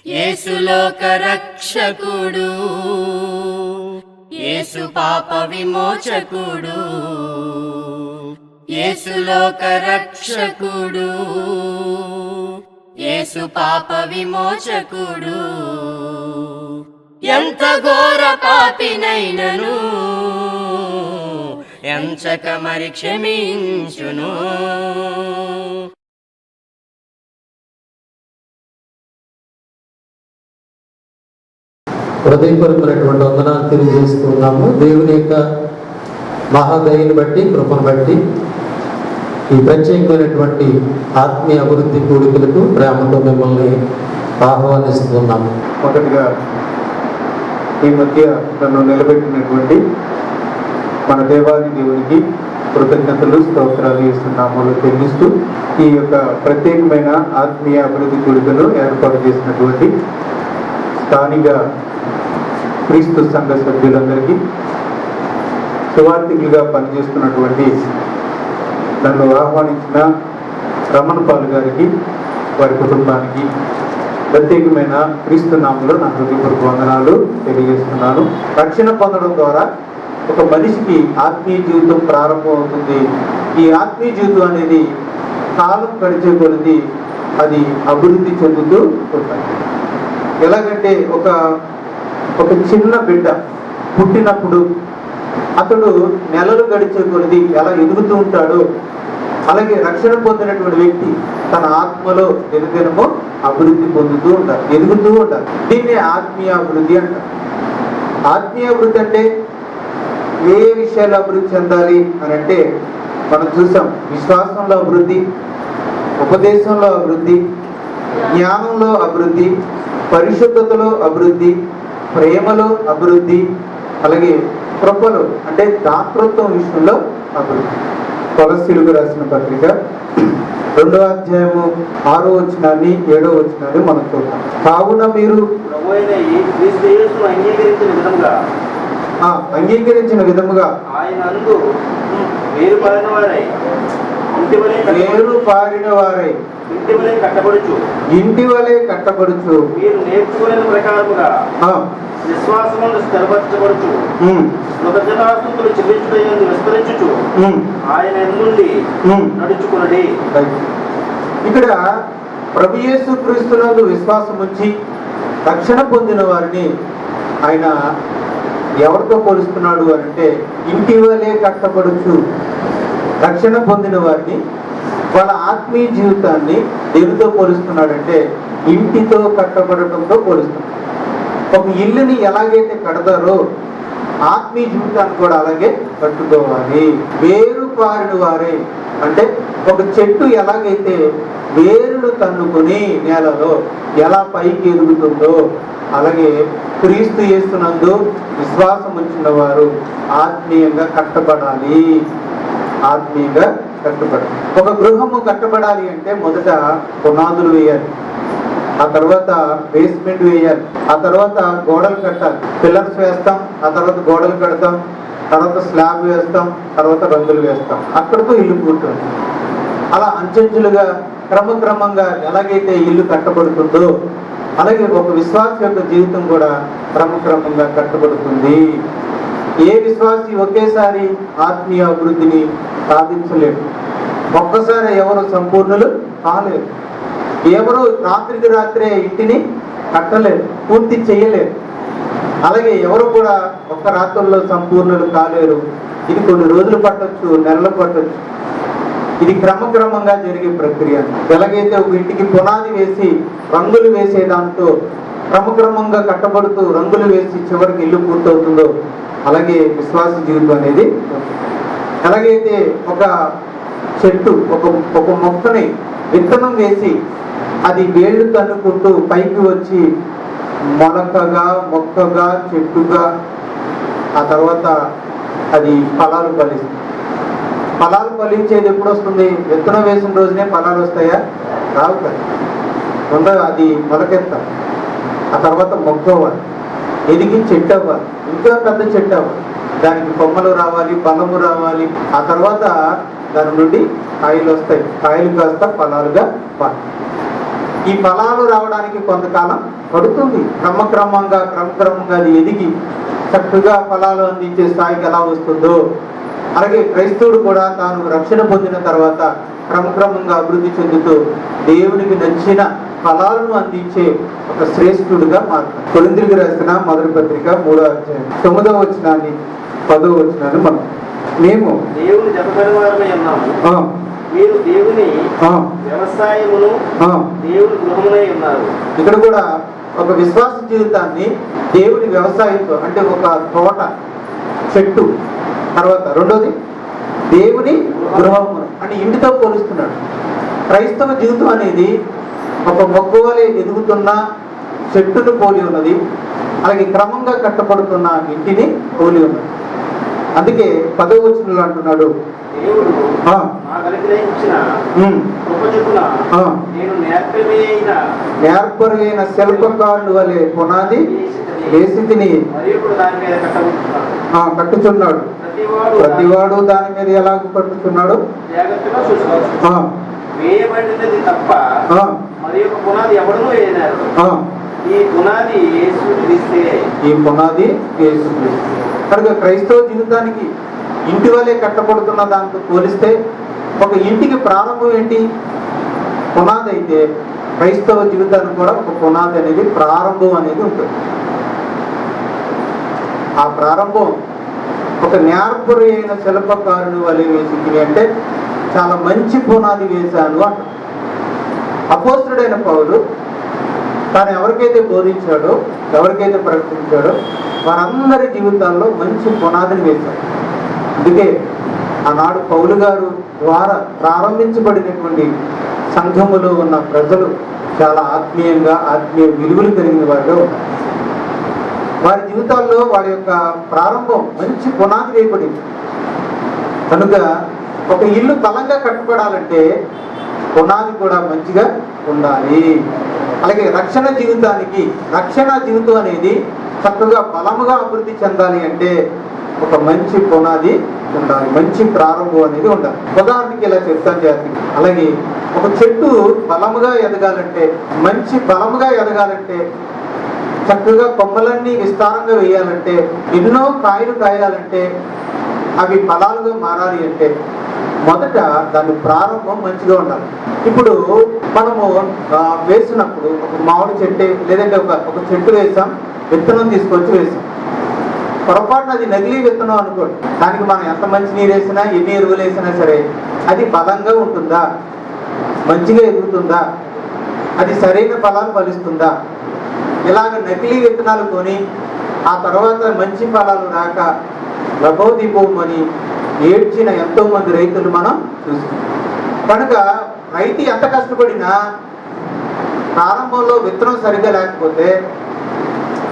యేసు లోక రక్షకుడు, యేసు పాప విమోచకుడు, యేసు లోక రక్షకుడు, యేసు పాప విమోచకుడు. ఎంత ఘోర పాపినైనను ఎంచక మరి క్షమించును. హృదయపూర్వకమైనటువంటి వందనాలు తెలియజేస్తున్నాము. దేవుని యొక్క మహాదయని బట్టి, కృపను బట్టి ఈ ప్రత్యేకమైనటువంటి ఆత్మీయ అభివృద్ధి కూడికలకు ప్రేమతో మిమ్మల్ని ఆహ్వానిస్తున్నాము. మొదటిగా ఈ మధ్య నన్ను నిలబెట్టినటువంటి మన దేవాది దేవునికి కృతజ్ఞతలు, స్తోత్రాలు ఇస్తున్నాము చెల్లిస్తూ ఈ యొక్క ప్రత్యేకమైన ఆత్మీయ అభివృద్ధి కూడికను ఏర్పాటు చేసినటువంటి స్థానిక క్రీస్తు సంఘ సభ్యులందరికీ, సువార్థికులుగా పనిచేస్తున్నటువంటి నన్ను ఆహ్వానించిన రమణ పాల్ గారికి, వారి కుటుంబానికి ప్రత్యేకమైన క్రీస్తు నామములో నా హృదయపూర్వక వందనాలు తెలియజేస్తున్నాను. రక్షణ పొందడం ద్వారా ఒక మనిషికి ఆత్మీయ జీవితం ప్రారంభం అవుతుంది. ఈ ఆత్మీయ జీవితం అనేది కాలం గడిచే కొలది అది అభివృద్ధి చెందుతూ ఉంటాయి. ఎలాగంటే ఒక చిన్న బిడ్డ పుట్టినప్పుడు అతడు నెలలు గడిచే కొలది ఎలా ఎదుగుతూ ఉంటాడో, అలాగే రక్షణ పొందినటువంటి వ్యక్తి తన ఆత్మలో దినదినము అభివృద్ధి పొందుతూ ఉంటారు, ఎదుగుతూ ఉంటారు. దీన్నే ఆత్మీయ అభివృద్ధి అంటారు. ఆత్మీయ అభివృద్ధి అంటే ఏ విషయాలు అభివృద్ధి చెందాలి అని అంటే మనం చూసాం. విశ్వాసంలో అభివృద్ధి, ఉపదేశంలో అభివృద్ధి, జ్ఞానంలో అభివృద్ధి, పరిశుద్ధతలో అభివృద్ధి, ప్రేమలో అభివృద్ధి, అలాగే కృపలో అంటే దాతృత్వం విషయంలో అభివృద్ధి. కొలస్సీలకు రాసిన పత్రిక 2వ అధ్యాయము 6వ వచనాన్ని 7వ వచనాన్ని మనం చూద్దాం. కావున మీరు అంగీకరించిన విధముగా వేరు పారిన వారై ఇంటి వలె కట్టబడుచు మీరు నేర్చుకునే ప్రకారముగా విశ్వాసమును స్థిరపరచబడుచు కృతజ్ఞతాస్తుతులు చెల్లించుటయందు విస్తరించుచు ఆయన నుండి నడుచుకునడి. ఇక్కడ ప్రభు యేసు క్రీస్తునందు విశ్వాసం ఉంచి రక్షణ పొందిన వారిని ఆయన ఎవరితో పోలుస్తున్నాడు అంటే ఇంటి వలె కట్టబడుచు. రక్షణ పొందిన వారిని వాళ్ళ ఆత్మీయ జీవితాన్ని దేనితో పోలుస్తున్నాడంటే ఇంటితో కట్టబడటంతో పోలుస్తున్నాడు. ఒక ఇల్లుని ఎలాగైతే కడతారో ఆత్మీయ జీవితాన్ని కూడా అలాగే కట్టుకోవాలి. వేరు పారిన వారే అంటే ఒక చెట్టు ఎలాగైతే వేరును తన్నుకొని నేలలో ఎలా పైకి ఎదుగుతుందో, అలాగే క్రీస్తు యేసునందు విశ్వాసం ఉంచిన వారు ఆత్మీయంగా కట్టబడాలి. ఆత్మీయంగా కట్టబడాలి. ఒక గృహము కట్టబడాలి అంటే మొదట పునాదులు వేయాలి, ఆ తర్వాత బేస్మెంట్ వేయాలి, ఆ తర్వాత గోడలు కట్టాలి. పిల్లర్స్ వేస్తాం, ఆ తర్వాత గోడలు కడతాం, తర్వాత స్లాబ్ వేస్తాం, తర్వాత రంగులు వేస్తాం. అక్కడితో ఇల్లు పూర్తుంది. అలా అంచెంచులుగా క్రమక్రమంగా ఎలాగైతే ఇల్లు కట్టబడుతుందో అలాగే ఒక విశ్వాసి యొక్క జీవితం కూడా క్రమక్రమంగా కట్టబడుతుంది. ఏ విశ్వాసి ఒకేసారి ఆత్మీయ అభివృద్ధిని సాధించలేడు. ఒక్కసారి ఎవరు సంపూర్ణులు కాలేరు. ఎవరు రాత్రికి రాత్రే ఇంటిని కట్టలేరు, పూర్తి చేయలేరు. అలాగే ఎవరు కూడా ఒక్క రాత్రుల్లో సంపూర్ణులు కాలేరు. ఇది కొన్ని రోజులు పట్టొచ్చు, నెలలు పట్టొచ్చు. ఇది క్రమక్రమంగా జరిగే ప్రక్రియ. ఎలాగైతే ఒక ఇంటికి పునాది వేసి రంగులు వేసే దాంతో క్రమక్రమంగా కట్టబడుతూ రంగులు వేసి చివరికి ఇల్లు పూర్తవుతుందో అలాగే విశ్వాస జీవితం అనేది. ఎలాగైతే ఒక చెట్టు ఒక మొక్కని విత్తనం వేసి అది వేళ్ళు తన్నుకుంటూ పైకి వచ్చి మొలకగా, మొక్కగా, చెట్టుగా, ఆ తర్వాత అది ఫలాలు ఫలిస్తుంది. ఫలాలు ఫలించేది ఎప్పుడు వస్తుంది? విత్తనం వేసిన రోజునే ఫలాలు వస్తాయా? రావు కదా. ముందు అది మొలకెత్తాలి, ఆ తర్వాత మొక్క అవ్వాలి, ఎదిగి చెట్టు అవ్వాలి, ఇంకా పెద్ద చెట్టు అవ్వాలి, దానికి కొమ్మలు రావాలి, ఫలము రావాలి, ఆ తర్వాత దాని నుండి కాయలు వస్తాయి, కాయలు కాస్త ఫలాలుగా మారుతాయి. ఈ ఫలాలు రావడానికి కొంతకాలం పడుతుంది. క్రమక్రమంగా అది ఎదిగి చక్కగా ఫలాలు అందించే స్థాయికి ఎలా వస్తుందో, అలాగే క్రైస్తవుడు కూడా తాను రక్షణ పొందిన తర్వాత క్రమక్రమంగా అభివృద్ధి చెందుతూ దేవునికి నచ్చిన ఫలాలను అందించే ఒక శ్రేష్ఠుడిగా మారుతాడు. కొరింథీయులకు రాసిన మొదటి పత్రిక 3వ అధ్యాయం 9వ వచనాన్ని 10వ వచనాన్ని మనం మేము దేవుని జతపరివారమై ఉన్నాము, మీరు దేవుని వ్యవసాయమును దేవుని గృహమునై ఉన్నారు. ఇక్కడ కూడా ఒక విశ్వాస జీవితాన్ని దేవుని వ్యవసాయంతో, అంటే ఒక తోట, చెట్టు, తర్వాత రెండోది దేవుని గృహము అని ఇంటితో పోలుస్తున్నాడు. క్రైస్తవ జీవితం అనేది ఒక మొక్క వలె ఎదుగుతున్న చెట్టును పోలి ఉన్నది, అలాగే క్రమంగా కట్టబడుతున్న ఇంటిని పోలి ఉన్నది. అందుకే 10వ వచనంలో అంటున్నాడు, దేవుడు నాకు అనుగ్రహించిన కృప చొప్పున నేను నేర్పరైన శిల్పకారుడు వలె పునాది వేసి తిని కట్టుచున్నాడు. ప్రతివాడు దాని మీద ఎలాగ కట్టుచున్నాడు, వేయబడినది తప్ప మరి ఒక పునాది ఎవడనూ వేయలేరు. ఈ పునాది యేసు. కనుక క్రైస్తవ జీవితానికి ఇంటి వలె కట్టబడుతున్న దాంతో పోలిస్తే ఒక ఇంటికి ప్రారంభం ఏంటి? పునాది అయితే క్రైస్తవ జీవితానికి కూడా ఒక పునాది అనేది, ప్రారంభం అనేది ఉంటుంది. ఆ ప్రారంభం ఒక నేర్పరైన శిల్పకారుని వలె వేసింది అంటే చాలా మంచి పునాది వేశాను అంట. అపోస్తలుడైన పౌలు తాను ఎవరికైతే బోధించాడో, ఎవరికైతే ప్రకటించాడో వారందరి జీవితాల్లో మంచి పునాదిని వేశాడు. అందుకే ఆనాడు పౌలు గారు ద్వారా ప్రారంభించబడినటువంటి సంఘములో ఉన్న ప్రజలు చాలా ఆత్మీయ విలువలు కలిగిన వారిగా ఉన్నారు. వారి జీవితాల్లో వారి యొక్క ప్రారంభం మంచి పునాది వేయబడింది. కనుక ఒక ఇల్లు బలంగా కట్టబడాలంటే పునాది కూడా మంచిగా ఉండాలి. అలాగే రక్షణ జీవితం అనేది చక్కగా బలముగా అభివృద్ధి చెందాలి అంటే ఒక మంచి పునాది ఉండాలి, మంచి ప్రారంభం అనేది ఉండాలి. ఉదాహరణకి ఇలా చెప్తాను జాతి. అలాగే ఒక చెట్టు బలముగా ఎదగాలంటే, బలముగా ఎదగాలంటే, చక్కగా కొమ్మలన్నీ విస్తారంగా వేయాలంటే, ఎన్నో కాయలు కాయాలంటే, అవి ఫలాలుగా మారాలి అంటే మొదట దాని ప్రారంభం మంచిగా ఉండాలి. ఇప్పుడు మనము వేసినప్పుడు ఒక మామిడి చెట్టు లేదంటే ఒక చెట్టు వేసాం, విత్తనం తీసుకొచ్చి వేసాం. పొరపాటున అది నకిలీ విత్తనం అనుకోండి, దానికి మనం ఎంత మంచి నీరు వేసినా, ఎన్ని ఎరువులు వేసినా సరే అది బలంగా ఉంటుందా, మంచిగా ఎదుగుతుందా, అది సరైన ఫలాలు ఫలిస్తుందా? ఇలాగ నకిలీ విత్తనాలు కొని ఆ తర్వాత మంచి ఫలాలు రాక లభోదీపోమని ఏడ్చిన ఎంతో మంది రైతులు మనం చూస్తున్నాం. కనుక రైతు ఎంత కష్టపడినా ప్రారంభంలో విత్తనం సరిగ్గా లేకపోతే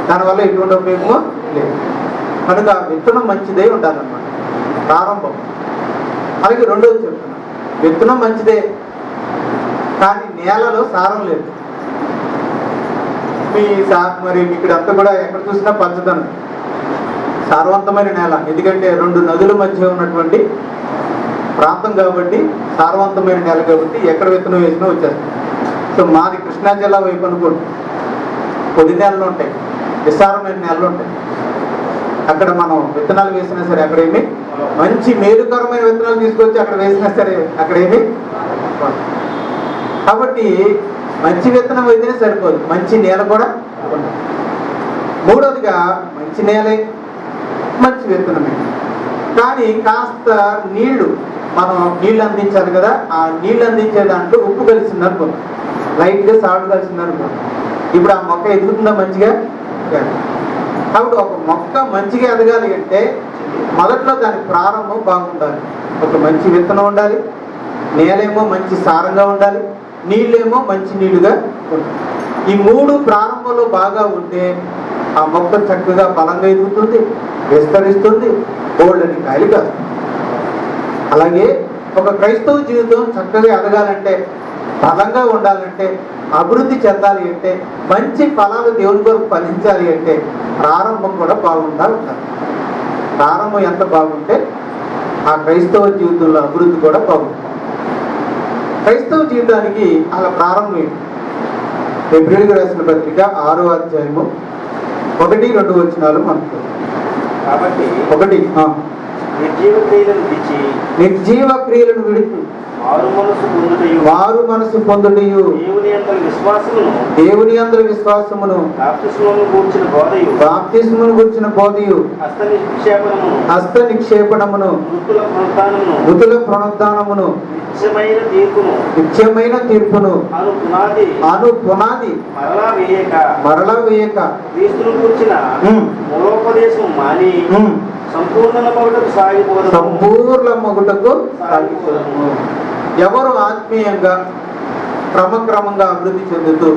దానివల్ల ఎటువంటి ఉపయోగం లేదు. కనుక విత్తనం మంచిదే ఉండాలన్నమాట ప్రారంభం. అలాగే రెండోది చెప్తున్నా, విత్తనం మంచిదే కానీ నేలలో సారం లేదు. మరి ఇక్కడ అంతా కూడా ఎక్కడ చూసినా పచ్చదనం, సారవంతమైన నేల. ఎందుకంటే 2 నదుల మధ్య ఉన్నటువంటి ప్రాంతం కాబట్టి సారవంతమైన నేల కాబట్టి ఎక్కడ విత్తనం వేసినా వచ్చేస్తుంది. సో మాది కృష్ణా జిల్లా వైపు అనుకోండి, పొడి నేలలు ఉంటాయి, విస్తారమైన నేలలు ఉంటాయి. అక్కడ మనం విత్తనాలు వేసినా సరే అక్కడేమి మంచి మేలుకరమైన విత్తనాలు తీసుకొచ్చి అక్కడ వేసినా సరే అక్కడేమి. కాబట్టి మంచి విత్తనం అయితేనే సరిపోదు, మంచి నేల కూడా ఉండాలి. మూడవదిగా మంచి నేలే, మంచి విత్తనమే, కానీ కాస్త మనం నీళ్లు అందించాలి కదా. ఆ నీళ్లు అందించే దాంట్లో ఉప్పు కలిసింది అనుకోండి, లైట్గా సాల్ట్ కలిసింది అనుకోండి, ఇప్పుడు ఆ మొక్క ఎదుగుతుందా మంచిగా? కాబట్టి ఒక మొక్క మంచిగా ఎదగాలి అంటే మొదట్లో దాని ప్రారంభం బాగుండాలి. ఒక మంచి విత్తనం ఉండాలి, నేలేమో మంచి సారంగా ఉండాలి, నీళ్ళేమో మంచి నీళ్లుగా ఉండాలి. ఈ 3 ప్రారంభంలో బాగా ఉంటే ఆ మొక్క చక్కగా బలంగా ఎదుగుతుంది, విస్తరిస్తుంది, బోల్డని కాయలు కాదు. అలాగే ఒక క్రైస్తవ జీవితం చక్కగా ఎదగాలంటే, బలంగా ఉండాలంటే, అభివృద్ధి చెందాలి అంటే, మంచి ఫలాలు దేవుని కొరకు ఫలించాలి అంటే ప్రారంభం కూడా బాగుండాలి. ప్రారంభం ఎంత బాగుంటే ఆ క్రైస్తవ జీవితంలో అభివృద్ధి కూడా బాగుంటుంది. క్రైస్తవ జీవితానికి అలా ప్రారంభం ఏంటి? హెబ్రీయులకు రాసిన పత్రిక 6వ అధ్యాయము 1-2 వచనాలు మనకు. కాబట్టి 1 నిర్జీవ క్రియలను విడిచి నిర్జీవ క్రియలను విడిచి మారు మనసు పొందుటయు దేవుని యందు విశ్వాసమును బాప్తిస్మమును గూర్చిన బోధయు హస్త నిక్షేపణమును మృతుల పునరుద్ధానమును నిత్యమైన తీర్పును అను పునాది మరలా వేయక మూలోపదేశం మాని సంపూర్ణ మగుటకు సాగిపోదము. ఎవరు ఆత్మీయంగా క్రమక్రమంగా అభివృద్ధి చెందుతూ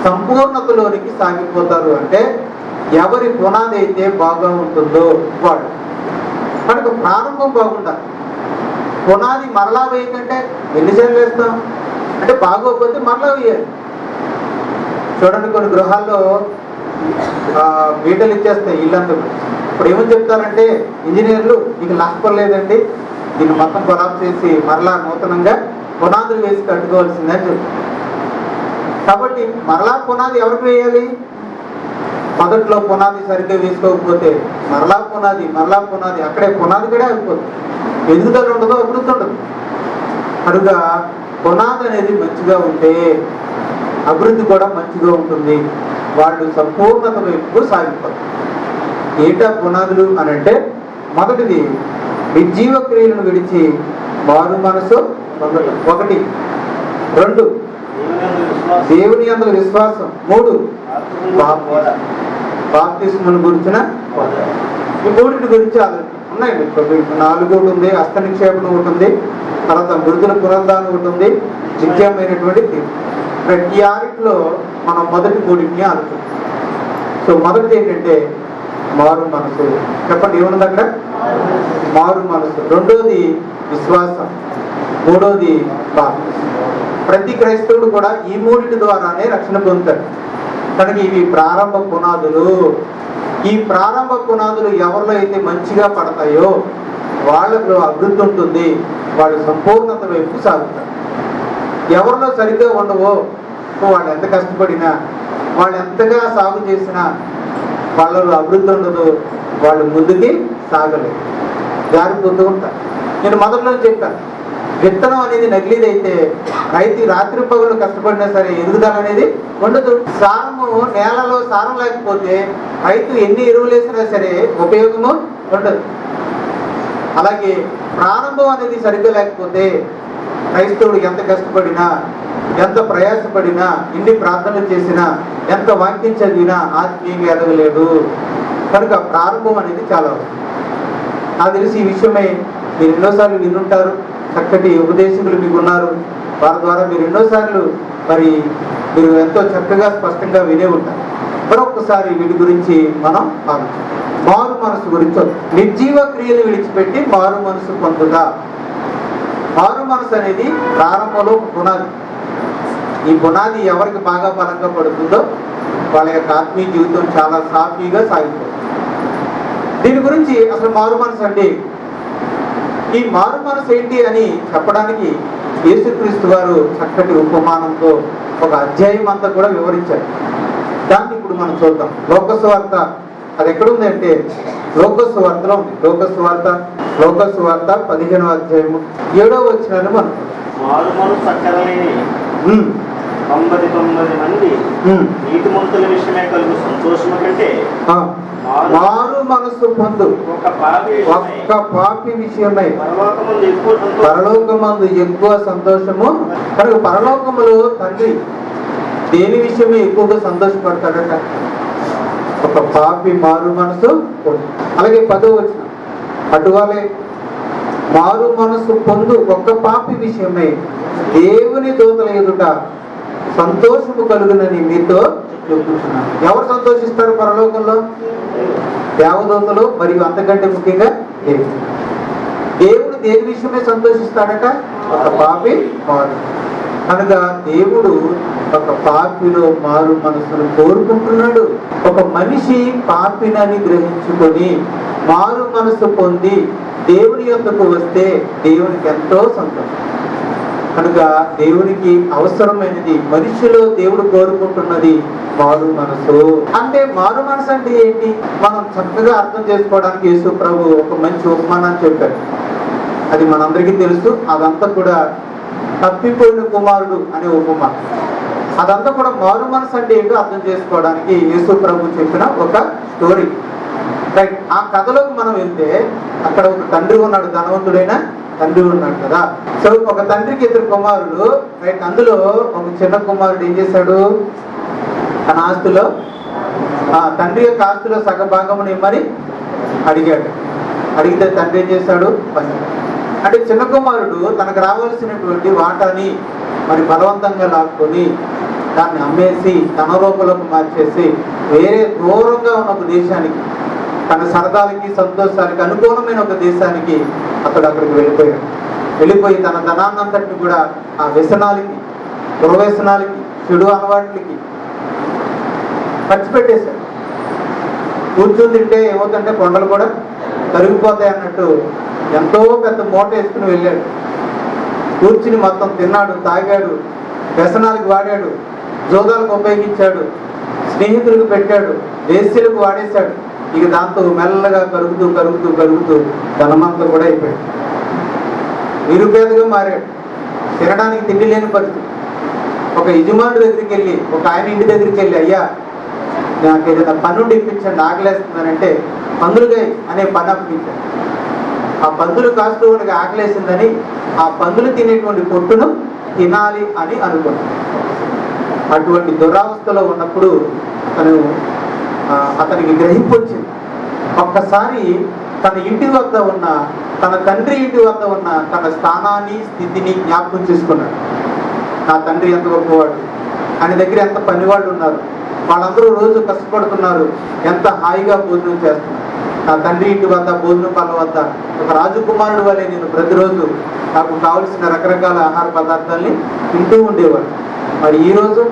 సంపూర్ణతలోనికి సాగిపోతారు అంటే ఎవరి పునాది అయితే బాగా ఉంటుందో వాడు. మనకు ప్రారంభం బాగుండాలి. పునాది మరలా వేయకంటే ఎన్నిసార్లు వేస్తాం అంటే బాగోకపోతే మరలా వేయాలి. చూడండి, కొన్ని గృహాల్లో బీటలు ఇచ్చేస్తాయి ఇల్లంతా. ఇప్పుడు ఏమని చెప్తారంటే ఇంజనీర్లు మీకు లాక్కోలేదండి, దీన్ని మొత్తం కొలాబ్ చేసి మరలా నూతనంగా పునాదులు వేసి కట్టుకోవాల్సిందని చెప్తారు. కాబట్టి మరలా పునాది ఎవరికి వేయాలి? మొదట్లో పునాది సరిగ్గా వేసుకోకపోతే మరలా పునాది అక్కడే పునాది కూడా అయిపోతుంది. ఎదుగుదల ఉండదు, అభివృద్ధి ఉండదు. కనుక పునాది అనేది మంచిగా ఉంటే అభివృద్ధి కూడా మంచిగా ఉంటుంది. వాళ్ళు సంపూర్ణత వైపు సాగిపోతారు. ఏటా పునాదులు అని అంటే మొదటిది నిర్జీవ క్రియలను విడిచి మారు మనసు పొందడం 1. 2 దేవుని యందు విశ్వాసం. 3 బాప్తిస్మమును గురించిన ఈ 3 గురించి ఉన్నాయండి. 4 ఉంది, హస్త నిక్షేపణ ఒకటి ఉంది, తర్వాత మృతుల పునరుద్ధానం ఒకటి ఉంది, నిత్యమైనటువంటి తీర్పు. ఈ 6లో మనం మొదటి 3 ఆలోచన. సో మొదటిది ఏంటంటే మారు మనసు. చెప్పండి, ఏమున్నది అక్కడ? మారు మనసు. 2వది విశ్వాసం. 3వది బాప్తిస్మం. ప్రతి క్రైస్తవుడు కూడా ఈ 3 ద్వారానే రక్షణ పొందుతాడు. కనుక ఇవి ప్రారంభ పునాదులు. ఈ ప్రారంభ పునాదులు ఎవరిలో అయితే మంచిగా పడతాయో వాళ్ళలో అభివృద్ధి ఉంటుంది, వాళ్ళు సంపూర్ణత వైపు సాగుతారు. ఎవరిలో సరిగ్గా ఉండవో వాళ్ళు ఎంత కష్టపడినా, వాళ్ళు ఎంతగా సాగు చేసినా వాళ్ళలో అభివృద్ధి ఉండదు, వాళ్ళు ముందుకి సాగలేదు, జారిపోతూ ఉంటారు. నేను మొదట్లో చెప్పాను, విత్తనం అనేది నకిలీదైతే రైతు రాత్రి పగలు కష్టపడినా సరే ఎదుగుదల అనేది ఉండదు. సారము, నేలలో సారం లేకపోతే రైతు ఎన్ని ఎరువులు వేసినా సరే ఉపయోగము ఉండదు. అలాగే ప్రారంభం అనేది సరిగ్గా లేకపోతే క్రైస్తవుడు ఎంత కష్టపడినా, ఎంత ప్రయాసపడినా, ఎన్ని ప్రార్థనలు చేసినా, ఎంత వాక్యం చదివినా ఆత్మీయంగా ఎదగలేడు. కనుక ప్రారంభం అనేది చాలా అవసరం. నాకు తెలిసి ఈ విషయమై మీరు ఎన్నోసార్లు వినుంటారు. చక్కటి ఉపదేశకులు మీకు ఉన్నారు, వారి ద్వారా మీరు ఎన్నోసార్లు మీరు ఎంతో చక్కగా స్పష్టంగా వినే ఉంటారు. మరొకసారి వీటి గురించి మనం ఆలోచించాం. మారు మనసు గురించి నిర్జీవ క్రియలు విడిచిపెట్టి మారు మనసు పొందుతా. మారు మనసు అనేది ప్రారంభంలో పునాది. ఈ పునాది ఎవరికి బాగా బలంగా పడుతుందో వాళ్ళ యొక్క ఆత్మీయ జీవితం చాలా సాఫీగా సాగిపోతుంది. దీని గురించి అసలు మారు మనసు అంటే ఈ మారు మనసు ఏంటి అని చెప్పడానికి యేసుక్రీస్తు వారు చక్కటి ఉపమానంతో ఒక అధ్యాయం అంతా కూడా వివరించారు. దాన్ని ఇప్పుడు మనం చూద్దాం. లోకసువార్త అది ఎక్కడుంది అంటే లోకసువార్తలో ఉంది. లోకసువార్త 15వ అధ్యాయము 7వ వచనాన్ని మనం 99 మంది నీతిమంతుల విషయమే కలుగు సంతోషము కంటే మారు మనసు పొందు ఒక్క పాపి విషయమై పరలోకమందు ఎక్కువ సంతోషము. కనుక పరలోకములో తండ్రి దేని విషయమే ఎక్కువగా సంతోషపడతాడట? ఒక పాపి మారు మనసు పొందు. అలాగే 10వ వచనం, అటువలే మారు మనసు పొందు ఒక్క పాపి విషయమై దేవుని దూతల ఎదుట సంతోషము కలుగునని మీతో చెప్తున్నాను. ఎవరు సంతోషిస్తారు పరలోకంలో? దేవదూతలు, మరియు అంతకంటే ముఖ్యంగా దేవుడు దేని విషయమే సంతోషిస్తాడట? ఒక పాపి మారు. కనుక దేవుడు ఒక పాపిలో మారు మనసును కోరుకుంటున్నాడు. ఒక మనిషి పాపినని గ్రహించుకొని మారు మనసు పొంది దేవుని యొద్దకు వస్తే దేవునికి ఎంతో సంతోషం. కనుక దేవునికి అవసరమైనది, మనిషిలో దేవుడు కోరుకుంటున్నది మారు మనసు. అంటే మారు మనసు అంటే ఏంటి? మనం చక్కగా అర్థం చేసుకోవడానికి యేసు ప్రభు ఒక మంచి ఉపమానాన్ని చెప్పాడు. అది మనందరికీ తెలుసు. అదంతా కూడా తప్పిపోయిన కుమారుడు అనే ఉపమానం. అదంతా కూడా మారు మనసు అంటే ఏంటో అర్థం చేసుకోవడానికి యేసు ప్రభు చెప్పిన ఒక స్టోరీ. రైట్. ఆ కథలోకి మనం వెళ్తే అక్కడ ఒక తండ్రి ఉన్నాడు, ధనవంతుడైన తండ్రి ఉన్నాడు కదా. సో ఒక తండ్రికి 2 కుమారులు. రైట్. అందులో ఒక చిన్న కుమారుడు ఏం చేశాడు? తన ఆస్తిలో తండ్రి యొక్క ఆస్తిలో సగ భాగముని ఇమ్మని అడిగాడు. అడిగితే తండ్రి ఏం చేశాడు? అంటే చిన్న కుమారుడు తనకు రావాల్సినటువంటి వాటాని మరి బలవంతంగా లాక్కొని దాన్ని అమ్మేసి తన రూపంలోకి మార్చేసి వేరే దూరంగా ఉన్న ఒక దేశానికి, తన సరదాలకి సంతోషాలకి అనుకూలమైన ఒక దేశానికి అతడు అక్కడికి వెళ్ళిపోయి తన ధనాన్నంతటిని కూడా ఆ వ్యసనాలకి, దుర్వ్యసనాలకి, చెడు అలవాట్లకి ఖర్చు పెట్టేశాడు. కూర్చుని తింటే ఏమవుతుంటే కొండలు కూడా కరిగిపోతాయి అన్నట్టు ఎంతో పెద్ద మూట వేసుకుని వెళ్ళాడు. కూర్చుని మొత్తం తిన్నాడు, తాగాడు, వ్యసనాలకు వాడాడు, జోదాలకు ఉపయోగించాడు, స్నేహితులకు పెట్టాడు, వేశ్యలకు వాడేశాడు. ఇక దాంతో మెల్లగా కరుగుతూ ధనమంతా కూడా అయిపోయాడు. నిరుపేదగా మారాడు. తినడానికి తిండి లేని పరిస్థితి. ఒక యజమానుడి దగ్గరికి వెళ్ళి, ఒక ఆయన ఇంటి దగ్గరికి వెళ్ళి, అయ్యా నాకు ఏదైనా పన్నుండి ఇప్పించండి, ఆకలేస్తుందనంటే పందులుగా అనే పని అప్పించాడు. ఆ పందులు కాస్తూ మనకి ఆకలేసిందని ఆ పందులు తినేటువంటి పొట్టును తినాలి అని అనుకున్నాడు. అటువంటి దురావస్థలో ఉన్నప్పుడు అతనికి గ్రహింపు వచ్చింది. ఒక్కసారి తన ఇంటి వద్ద ఉన్న, తన తండ్రి ఇంటి వద్ద ఉన్న తన స్థానాన్ని, స్థితిని జ్ఞాపకం చేసుకున్నాడు. నా తండ్రి ఎంత గొప్పవాడు, ఆయన దగ్గర ఎంత పనివాళ్ళు ఉన్నారు, వాళ్ళందరూ రోజు కష్టపడుతున్నారు, ఎంత హాయిగా భోజనం చేస్తున్నారు. నా తండ్రి ఇంటి వద్ద భోజనం పళ్ళ వద్ద ఒక రాజకుమారుడు వల్లే నేను ప్రతిరోజు నాకు కావలసిన రకరకాల ఆహార పదార్థాలని తింటూ ఉండేవాడు. మరి ఈరోజు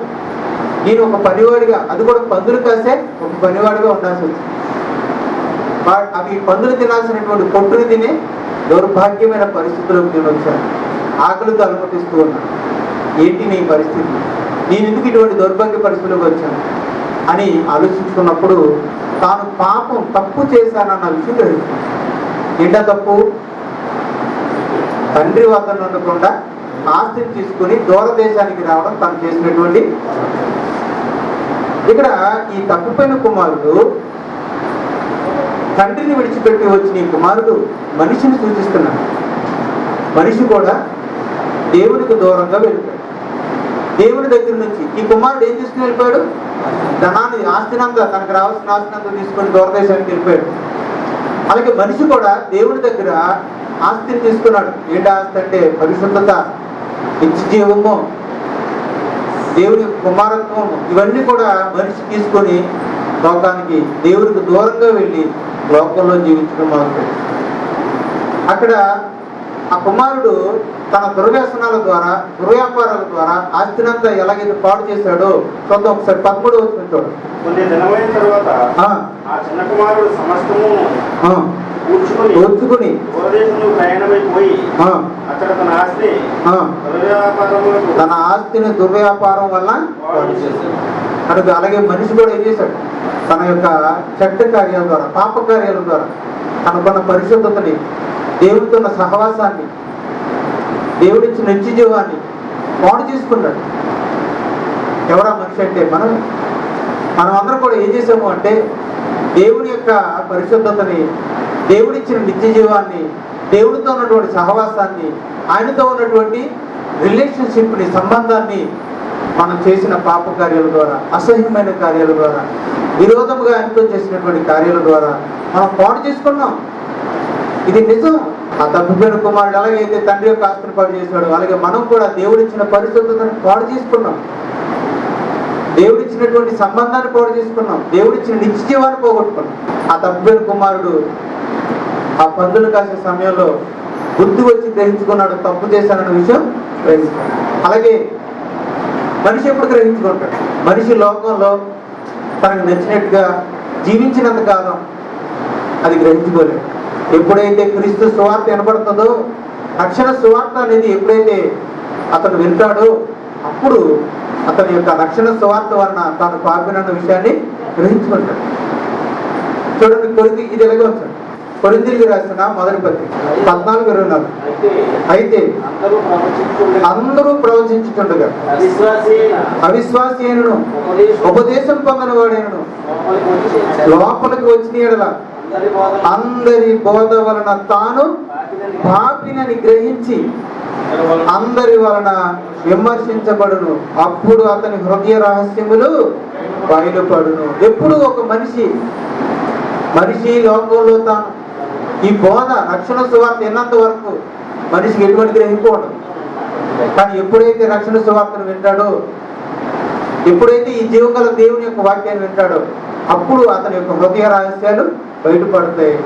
నేను ఒక పనివాడిగా, అది కూడా పందులు కాసే ఒక పనివాడిగా ఉండాల్సి వచ్చింది. అవి పందులు తినాల్సినటువంటి పొట్టుని తినే దౌర్భాగ్యమైన పరిస్థితులకు నేను వచ్చాను. ఆకలితో అలమటిస్తూ ఉన్నాను. ఏంటి నీ పరిస్థితి? నేను ఎందుకు ఇటువంటి దౌర్భాగ్య పరిస్థితులకు వచ్చాను అని ఆలోచించుకున్నప్పుడు తాను తప్పు చేశానన్న విషయం గ్రహించాను. ఏంటా తప్పు? తండ్రి వద్ద ఉండకుండా ఆస్తిని తీసుకుని దూరదేశానికి రావడం తను చేసినటువంటి. ఇక్కడ ఈ తప్పిపోయిన కుమారుడు తండ్రిని విడిచిపెట్టి వచ్చిన ఈ కుమారుడు మనిషిని సూచిస్తున్నాడు. మనిషి కూడా దేవునికి దూరంగా వెళ్ళిపోయాడు. దేవుని దగ్గర నుంచి ఈ కుమారుడు ఏం తీసుకుని వెళ్ళిపోయాడు? ధనాన్ని, ఆస్తినంతా, తనకు రావాల్సిన ఆస్తినంతా తీసుకొని దూరదేశానికి వెళ్ళిపోయాడు. అలాగే మనిషి కూడా దేవుని దగ్గర ఆస్తిని తీసుకున్నాడు. ఏంటి ఆస్తి అంటే? పరిశుద్ధత, నిత్య జీవము, దేవుని కుమారత్వము, ఇవన్నీ కూడా మనిషి తీసుకొని లోకానికి, దేవునికి దూరంగా వెళ్ళి లోకంలో జీవించడం మొదలుపెట్టాడు. అక్కడ ఆ కుమారుడు తన దుర్వ్యసనాల ద్వారా, దుర్వ్యాపారాల ద్వారా ఆస్తినంతా ఎలాగైతే పాడు చేశాడో చూద్దాం ఒకసారి. 13వ వచనం చూడండి. కొన్ని దినమైన తర్వాత ఆ చిన్న కుమారుడు సమస్తము దోచుకుని దూరదేశంలో ప్రయాణమైపోయి అక్కడ తన ఆస్తిని దుర్వ్యాపారం వల్ల పాడు చేశాడు. కనుక అలాగే మనిషి కూడా ఏం చేశాడు? తన యొక్క చెడ్డ కార్యాల ద్వారా, పాప కార్యాల ద్వారా తనకున్న పరిశుద్ధతని, దేవుడితో ఉన్న సహవాసాన్ని, దేవుడిచ్చిన నిత్య జీవాన్ని పాడు చేసుకున్నాడు. ఎవరా మనిషి అంటే? మనం అందరం కూడా ఏం చేసాము అంటే దేవుని యొక్క పరిశుద్ధతని, దేవుడిచ్చిన నిత్య జీవాన్ని, దేవుడితో ఉన్నటువంటి సహవాసాన్ని, ఆయనతో ఉన్నటువంటి రిలేషన్షిప్ని, సంబంధాన్ని మనం చేసిన పాప కార్యాల ద్వారా, అసహ్యమైన కార్యాల ద్వారా, విరోధముగా ఆయనతో చేసినటువంటి కార్యాల ద్వారా మనం పాడు చేసుకున్నాం. ఇది నిజం. ఆ తప్పిపోయిన కుమారుడు ఎలాగైతే తండ్రి యొక్క ఆస్తిని పాడు చేశాడు, అలాగే మనం కూడా దేవుడిచ్చిన పరిశుద్ధతను పాడు చేసుకున్నాం, దేవుడిచ్చినటువంటి సంబంధాన్ని పాడు చేసుకున్నాం, దేవుడిచ్చిన నిత్య జీవాన్ని పోగొట్టుకున్నాం. ఆ తప్పిపోయిన కుమారుడు ఆ పందులు కాసే సమయంలో బుద్ధి వచ్చి గ్రహించుకున్నాడు, తప్పు చేశానన్న విషయం గ్రహించుకున్నాడు. అలాగే మనిషి ఎప్పుడు గ్రహించుకుంటాడు? మనిషి లోకంలో తనకు నచ్చినట్టుగా జీవించినంత కాలం అది గ్రహించుకోలేదు. ఎప్పుడైతే క్రీస్తు సువార్త వినపడుతుందో, రక్షణ సువార్త అనేది ఎప్పుడైతే అతను వింటాడో అప్పుడు అతని యొక్క రక్షణ సువార్త వలన తాను పాపినన్న విషయాన్ని గ్రహించుకుంటాడు. చూడండి, కొరింథీ ఇది ఎలాగో వచ్చాడు. కొరింథీయులకు రాసిన మొదటి పత్రిక 14:24. అయితే అందరూ ప్రవచించుచుండగా అవిశ్వాసి అయినను ఉపదేశం పొందని వాడైనను లోపలికి వచ్చిన యెడల అందరి బోధ వలన తాను పాపినని గ్రహించి అందరి వలన విమర్శించబడును. అప్పుడు అతని హృదయ రహస్యములు బయలుపడును. ఎప్పుడు ఒక మనిషి లోకంలో తాను ఈ బోధ రక్షణ సువార్త ఎన్నంత వరకు మనిషికి ఎటువంటి గ్రహింపు ఉండదు. కానీ ఎప్పుడైతే రక్షణ సువార్తను వింటాడో, ఎప్పుడైతే ఈ జీవగల దేవుని యొక్క వాక్యాన్ని వింటాడో అప్పుడు అతని యొక్క హృదయ రహస్యాలు బయటపడతాయి.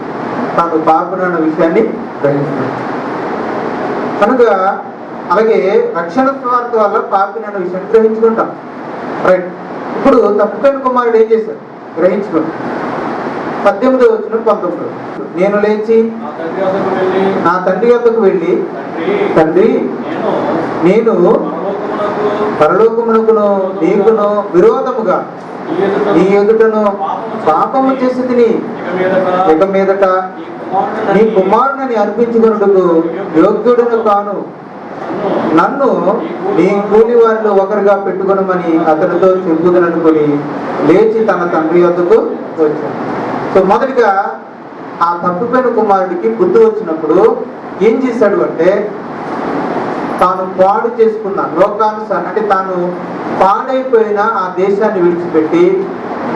తాను పాపునన్న విషయాన్ని గ్రహిస్తాడు. కనుక అలాగే రక్షణ సువార్త వల్ల పాపినన్న విషయాన్ని గ్రహించుకుంటాం. రైట్. ఇప్పుడు తప్పుకైన కుమారుడు ఏం చేశాడు? గ్రహించుకుంటాం. 18-19. నేను లేచి నా తండ్రి వద్దకు వెళ్ళి, తండ్రి, నేను పరలోకమునకును నీకును విరోధముగా నీ ఎదుటను పాపము చేసి తిని ఇక మీదట నీ కుమారుని అర్పించుకొనుటకు యోగ్యుడును కాను. నన్ను నీ కూలి వారిలో ఒకరిగా పెట్టుకొనమని అతనితో చెప్పుదననుకొని లేచి తన తండ్రి వద్దకు వచ్చాను. సో మొదటిగా ఆ తప్పిపోయిన కుమారుడికి బుద్ధి వచ్చినప్పుడు ఏం చేశాడు అంటే, తాను పాడు చేసుకున్న లోకానుసారం అంటే తాను పాడైపోయిన ఆ దేశాన్ని విడిచిపెట్టి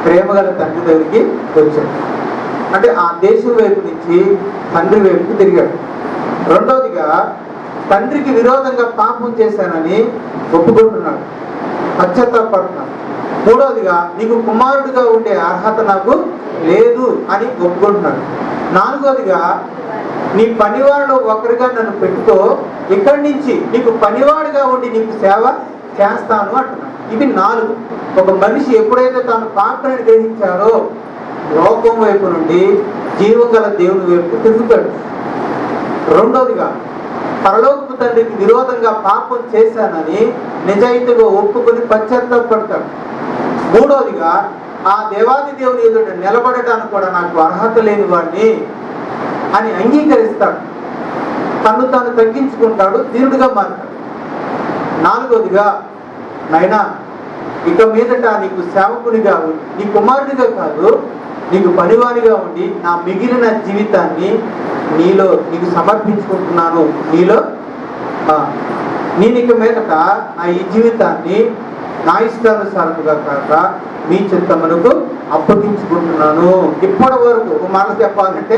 ప్రేమగల తండ్రి దగ్గరికి వచ్చాడు. అంటే ఆ దేశం వైపు నుంచి తండ్రి వైపుకి తిరిగాడు. రెండవదిగా తండ్రికి విరోధంగా పాపం చేశానని ఒప్పుకుంటున్నాడు, పశ్చాత్తాపడుతున్నాడు. మూడవదిగా నీకు కుమారుడిగా ఉండే అర్హత నాకు లేదు అని ఒప్పుకుంటున్నాడు. నాలుగవదిగా నీ పనివాడిలో ఒకరిగా నన్ను పెట్టుకో, ఇక్కడి నుంచి నీకు పనివాడిగా ఉండి నీకు సేవ చేస్తాను అంటున్నాడు. ఇవి 4. ఒక మనిషి ఎప్పుడైతే తాను పాపని గ్రహించారో లోకం వైపు నుండి జీవం గల దేవుని వైపు తిరుగుతాడు. రెండవదిగా పరలోకపు తండ్రికి విరోధంగా పాపం చేశానని నిజాయితీగా ఒప్పుకొని పశ్చాత్తాపడతాడు. మూడవదిగా ఆ దేవాది దేవుని ఎదుట నిలబడటానికి కూడా నాకు అర్హత లేని వాడిని అని అంగీకరిస్తాడు. తను తాను తగ్గించుకుంటాడు, దీనుడిగా మారుతాడు. నాలుగవదిగా, నాయనా ఇక మీదట నీకు సేవకునిగా ఉండి, నీ కుమారుడిగా కాదు నీకు పనివాడిగా ఉండి నా మిగిలిన జీవితాన్ని నీకు సమర్పించుకుంటున్నాను. నేను ఇక మీదట నా ఈ జీవితాన్ని నా ఇష్టానుసారముగా కాక మీ చిత్తమునకు అప్పగించుకుంటున్నాను. ఇప్పటి వరకు ఒక మాట చెప్పాలంటే,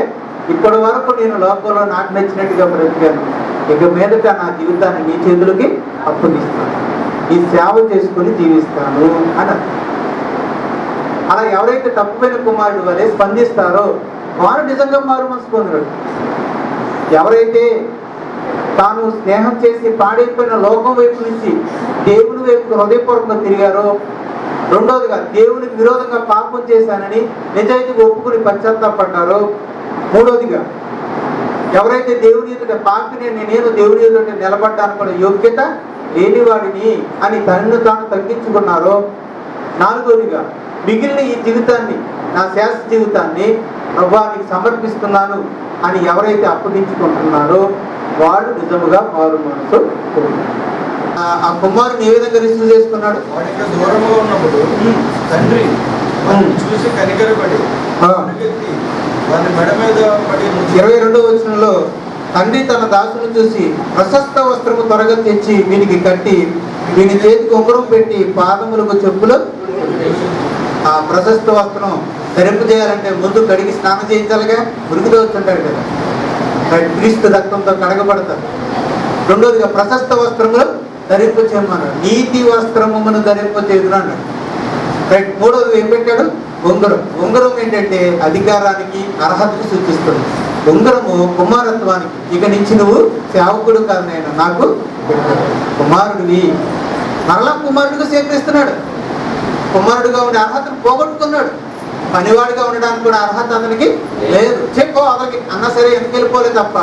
ఇప్పటి వరకు నేను లోకంలో నాకు నచ్చినట్టుగా బ్రతికాను, ఇక మీదట నా జీవితాన్ని మీ చేతులకి అప్పగిస్తాను, ఈ సేవ చేసుకుని జీవిస్తాను అని. అలా ఎవరైతే తప్పుపోయిన కుమారుడు వలె స్పందిస్తారో వారు నిజంగా మారు మనసు పొందాడు. ఎవరైతే తాను స్నేహం చేసి పాడైపోయిన లోకం వైపు నుంచి దేవుని వైపు హృదయపూర్వకంగా తిరిగారో, రెండోదిగా దేవునికి విరోధంగా పాపం చేశానని నిజాయితీగా ఒప్పుకుని పశ్చాత్తాపడ్డారో, మూడోదిగా ఎవరైతే దేవుని ఎదుట పాపిని నేను దేవుని ఎదుట నిలబడ్డానికి కూడా యోగ్యత లేనివాడిని అని తనను తాను తగ్గించుకున్నారో, నాలుగోదిగా మిగిలిన ఈ జీవితాన్ని నా శాశ్వత జీవితాన్ని ప్రభువానికి సమర్పిస్తున్నాను అని ఎవరైతే అప్పగించుకుంటున్నారో వాడు నిజముగా మారు మనసు. ఆ కుమారుని ఏ విధంగా రిసీవ్ చేసుకున్నాడు? వాడికి దూరంగా ఉన్నప్పుడు తండ్రి చూసి కనికరపడి వాని మెడ మీద పడి 22వ వచనంలో తండ్రి తన దాసును చూసి ప్రశస్త వస్త్రము త్వరగా తెచ్చి వీనికి కట్టి వీని చేతికి ఉంగరం పెట్టి పాదములకు చెప్పులు. ఆ ప్రశస్త వస్త్రం ధరింపు చేయాలంటే ముందు కడిగి స్నానం చేయించాలిగా, మురికితో వచ్చుంటారు కదా, క్రీస్తు రక్తంతో కడగబడతారు. రెండోదిగా ప్రశస్త వస్త్రములు ధరింపు చేయమన్నాడు, నీతి వస్త్రమును ధరింపు చేయుదును అన్నాడు. రైట్. మూడోది ఏం పెట్టాడు? ఉంగరం. ఉంగరం ఏంటంటే అధికారానికి అర్హతకు సూచిస్తుంది. ఉంగరము కుమారత్వానికి, ఇక నుంచి నువ్వు సేవకుడు కాదు నేను నాకు కుమారుడివి. మరలా కుమారుడిగా స్వీకరిస్తున్నాడు. కుమారుడిగా ఉండే అర్హతను పోగొట్టుకున్నాడు. పనివాడిగా ఉండడానికి కూడా అర్హత అతనికి లేదు. చెప్పు అతనికి అన్న సరే ఎందుకు వెళ్ళిపోలేదు తప్ప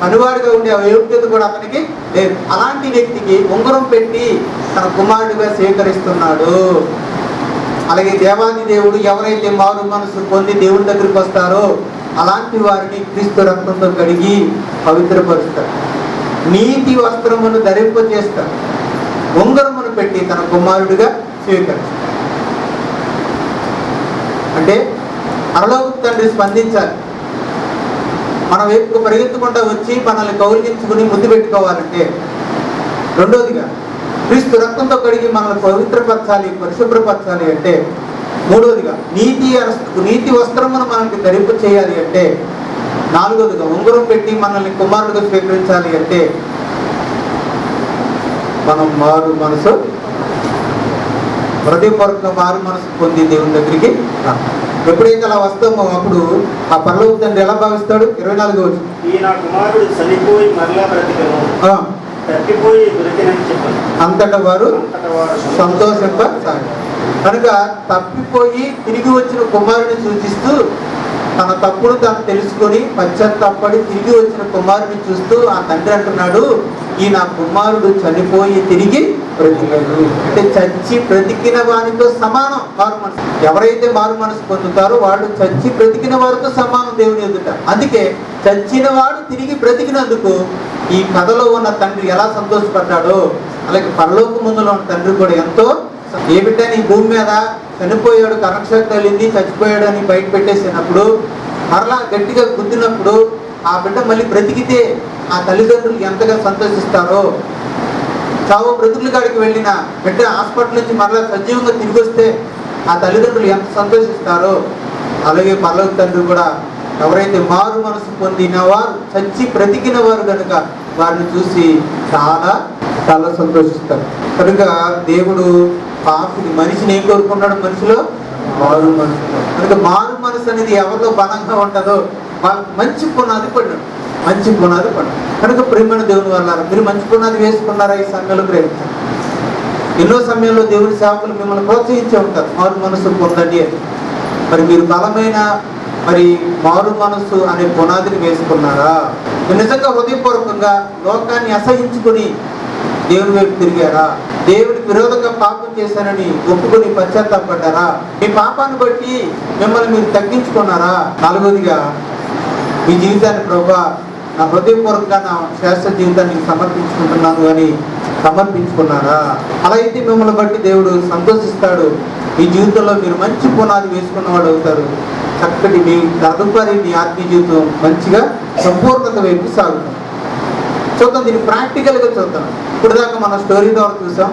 పనివాడిగా ఉండే యోగ్యత కూడా అతనికి లేదు. అలాంటి వ్యక్తికి ఉంగరం పెట్టి తన కుమారుడిగా స్వీకరిస్తున్నాడు. అలాగే దేవాది దేవుడు ఎవరైతే మారు మనసు పొంది దేవుడి దగ్గరికి వస్తారో అలాంటి వారిని క్రీస్తు రక్తంతో కడిగి పవిత్రపరుస్తారు. నీతి వస్త్రమును ధరింపజేస్తారు. ఉంగరమును పెట్టి తన కుమారుడిగా స్వీకరిస్తారు. అంటే పరలోక తండ్రి స్పందించాలి. మన వైపుకు పరిగెత్తుకుంటూ వచ్చి మనల్ని కౌలించుకుని ముద్దు పెట్టుకోవాలంటే, రెండోదిగా క్రీస్తు రక్తంతో కడిగి మనల్ని పవిత్రపరచాలి, పరిశుభ్రపరచాలి అంటే, మూడోదిగా నీతి వస్త్రమును మనకి ధరింపు చేయాలి అంటే, నాలుగోదిగా ఉంగరం పెట్టి మనల్ని కుమారుడిగా స్వీకరించాలి అంటే మనం మారు మనసు హృదయపూర్వకంగా మారు మనసు పొంది దేవుని దగ్గరికి ఎప్పుడైతే అలా వస్తామో అప్పుడు ఆ పరలోక తండ్రి ఎలా భావిస్తాడు? 24వ వచనం, ఈ నా కుమారుడు చనిపోయి మరలా బ్రతికెను, తప్పిపోయి దొరికినని చెప్పాను. అంతటా వారు అంతటా వారు సంతోషింపసాగారు. కనుక తప్పిపోయి తిరిగి వచ్చిన కుమారుని సూచిస్తూ తన తప్పును తాను తెలుసుకొని పశ్చాత్తాపడి తిరిగి వచ్చిన కుమారుని చూస్తూ ఆ తండ్రి అంటున్నాడు, ఈ నా కుమారుడు చనిపోయి తిరిగి బ్రతికాడు. అంటే చచ్చి బ్రతికిన వారితో సమానం మారు మనసు. ఎవరైతే మారు మనసు పొందుతారో వాళ్ళు చచ్చి బ్రతికిన వారితో సమానం దేవుని ఎదుట. అందుకే చచ్చిన వాడు తిరిగి బ్రతికినందుకు ఈ కథలో ఉన్న తండ్రి ఎలా సంతోషపడ్డాడో అలాగే పరలోకమందులో ఉన్న తండ్రి కూడా ఎంతో, ఏ బిడ్డని ఈ భూమి మీద చనిపోయాడు, కనక్షకు తగిలింది, చచ్చిపోయాడు అని బయట పెట్టేసినప్పుడు మరలా గట్టిగా గుద్దినప్పుడు ఆ బిడ్డ మళ్ళీ బ్రతికితే ఆ తల్లిదండ్రులు ఎంతగా సంతోషిస్తారో, చావు బ్రతుకుల కాడికి వెళ్ళిన బిడ్డ హాస్పిటల్ నుంచి మరలా సజీవంగా తిరిగి వస్తే ఆ తల్లిదండ్రులు ఎంత సంతోషిస్తారో, అలాగే పరలోక తండ్రి కూడా ఎవరైతే మారు మనసు పొందిన వారు చచ్చి బ్రతికిన వారు కనుక వారిని చూసి చాలా చాలా సంతోషిస్తారు. కనుక దేవుడు పాపిని మనిషిని ఏం కోరుకున్నాడు? మనిషిలో మారు మనసు. కనుక మారు మనసు అనేది ఎవరిలో బలంగా ఉంటుందో వాళ్ళకి మంచి పునాది పడినాడు, మంచి పునాది పడ్డాడు. కనుక ప్రేమైన దేవుని వల్ల మీరు మంచి పునాది వేసుకున్నారా? ఈ సమయంలో ప్రేమించారు. ఎన్నో సమయంలో దేవుని సేవకులు మిమ్మల్ని ప్రోత్సహించే ఉంటారు, మారు మనసు పొందండి అని. మరి మీరు బలమైన మారు మనసు అనే పునాదిని వేసుకున్నారా? మీరు నిజంగా హృదయపూర్వకంగా లోకాన్ని అసహించుకుని దేవుని వైపు తిరిగారా? దేవుడికి విరోధంగా పాపం చేశానని ఒప్పుకొని పశ్చాత్తాపడ్డారా? మీ పాపాన్ని బట్టి మిమ్మల్ని మీరు తగ్గించుకున్నారా? నాలుగోదిగా మీ జీవితాన్ని ప్రభువా నా హృదయపూర్వకంగా నా శ్రేష్ఠ జీవితాన్ని సమర్పించుకుంటున్నాను అని సమర్పించుకున్నారా? అలా అయితే మిమ్మల్ని బట్టి దేవుడు సంతోషిస్తాడు. మీ జీవితంలో మీరు మంచి పునాది వేసుకున్నవాడు అవుతారు. చక్కటి మీ తదుపరి మీ ఆత్మీయ జీవితం మంచిగా సంపూర్ణత వైపు సాగుతాం. చూద్దాం, దీన్ని ప్రాక్టికల్గా చూద్దాం. ఇప్పుడు దాకా మనం స్టోరీ ద్వారా చూసాం.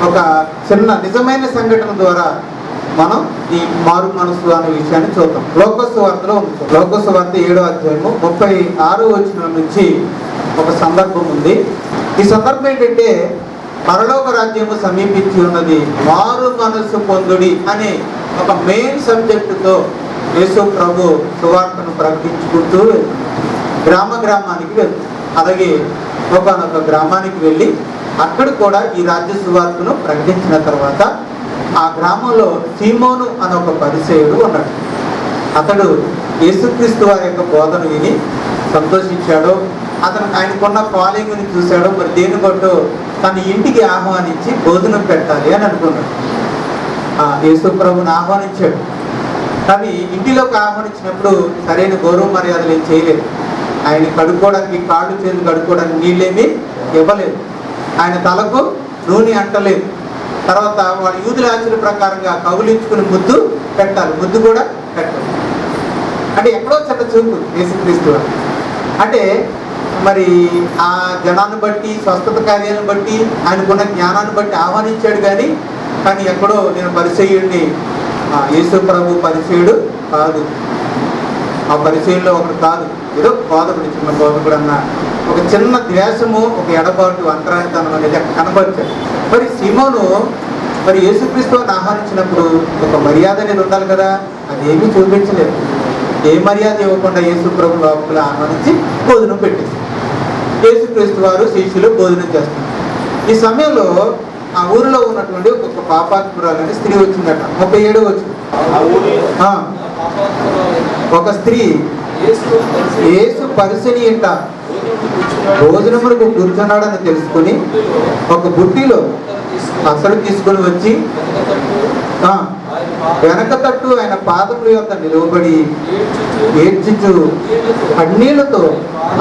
ఒక చిన్న నిజమైన సంఘటన ద్వారా మనం ఈ మారు మనసు అనే విషయాన్ని చూద్దాం. లోకసు వార్తలో ఉంది. లోకసు వార్త 7వ అధ్యాయము 36వ వచనం నుంచి ఒక సందర్భం ఉంది. ఈ సందర్భం ఏంటంటే, పరలోక రాజ్యము సమీపించి ఉన్నది, మారు మనసు పొందుడి అనే ఒక మెయిన్ సబ్జెక్టుతో యేసు ప్రభు సువార్తను ప్రకటించుకుంటూ గ్రామానికి వెళ్తారు. అలాగే ఒకనొక గ్రామానికి వెళ్ళి అక్కడ కూడా ఈ రాజ్య సువార్తను ప్రకటించిన తర్వాత ఆ గ్రామంలో సీమోను అనే ఒక పరిసయ్యుడు ఉన్నాడు. అతడు యేసుక్రీస్తు వారి యొక్క బోధన విని సంతోషించాడు. అతను ఆయనకున్న ఫాలోయింగ్ని చూశాడు. మరి దేని బట్టు తన ఇంటికి ఆహ్వానించి భోజనం పెట్టాలి అని అనుకున్నాడు. యేసు ప్రభుని ఆహ్వానించాడు. కానీ ఇంటిలోకి ఆహ్వానించినప్పుడు సరైన గౌరవ మర్యాదలు ఏం చేయలేదు. ఆయన కడుక్కోవడానికి, కాళ్ళు చేతులు కడుక్కోవడానికి నీళ్ళేమీ ఇవ్వలేదు. ఆయన తలకు నూనె అంటలేదు. తర్వాత వాళ్ళ యూదుల ఆచార్య ప్రకారంగా కౌలించుకుని ముద్దు పెట్టాలి, ముద్దు కూడా పెట్టాలి. అంటే ఎక్కడో చిన్న చూపు యేసుక్రీస్తు అంటే మరి ఆ జనాన్ని బట్టి, స్వస్థత కార్యాలను బట్టి, ఆయనకున్న జ్ఞానాన్ని బట్టి ఆహ్వానించాడు. కానీ ఎక్కడో నేను పరిసయ్యుడిని, యేసు ప్రభు పరిసయ్యుడు కాదు, ఆ పరిచయంలో ఒకటి కాదు, ఏదో బోధకుడు, చిన్న బోధకుడు అన్న ఒక చిన్న ద్వేషము, ఒక ఎడబాటు, అంతరాయతనం అనేది కనబరిచాడు. మరి సీమోను యేసుక్రీస్తుని ఆహ్వానించినప్పుడు ఒక మర్యాద అనేది ఉండాలి కదా, అదేమీ చూపించలేదు. ఏ మర్యాద ఇవ్వకుండా యేసు ప్రభు లోపల ఆహ్వానించి భోజనం పెట్టేసి యేసుక్రీస్తు వారు శిష్యులు భోజనం చేస్తున్నారు. ఈ సమయంలో ఆ ఊరిలో ఉన్నటువంటి ఒక పాపాత్మురాలని స్త్రీ వచ్చిందట. 37 వచ్చింది. ఒక స్త్రీ యేసు పరిసని ఇంట భోజనములకు కూర్చున్నాడని తెలుసుకుని ఒక బుట్టిలో అసలు తీసుకొని వచ్చి వెనక తట్టు ఆయన పాదముల యొక్క నిలవబడి ఏడ్చుచు కన్నీళ్లతో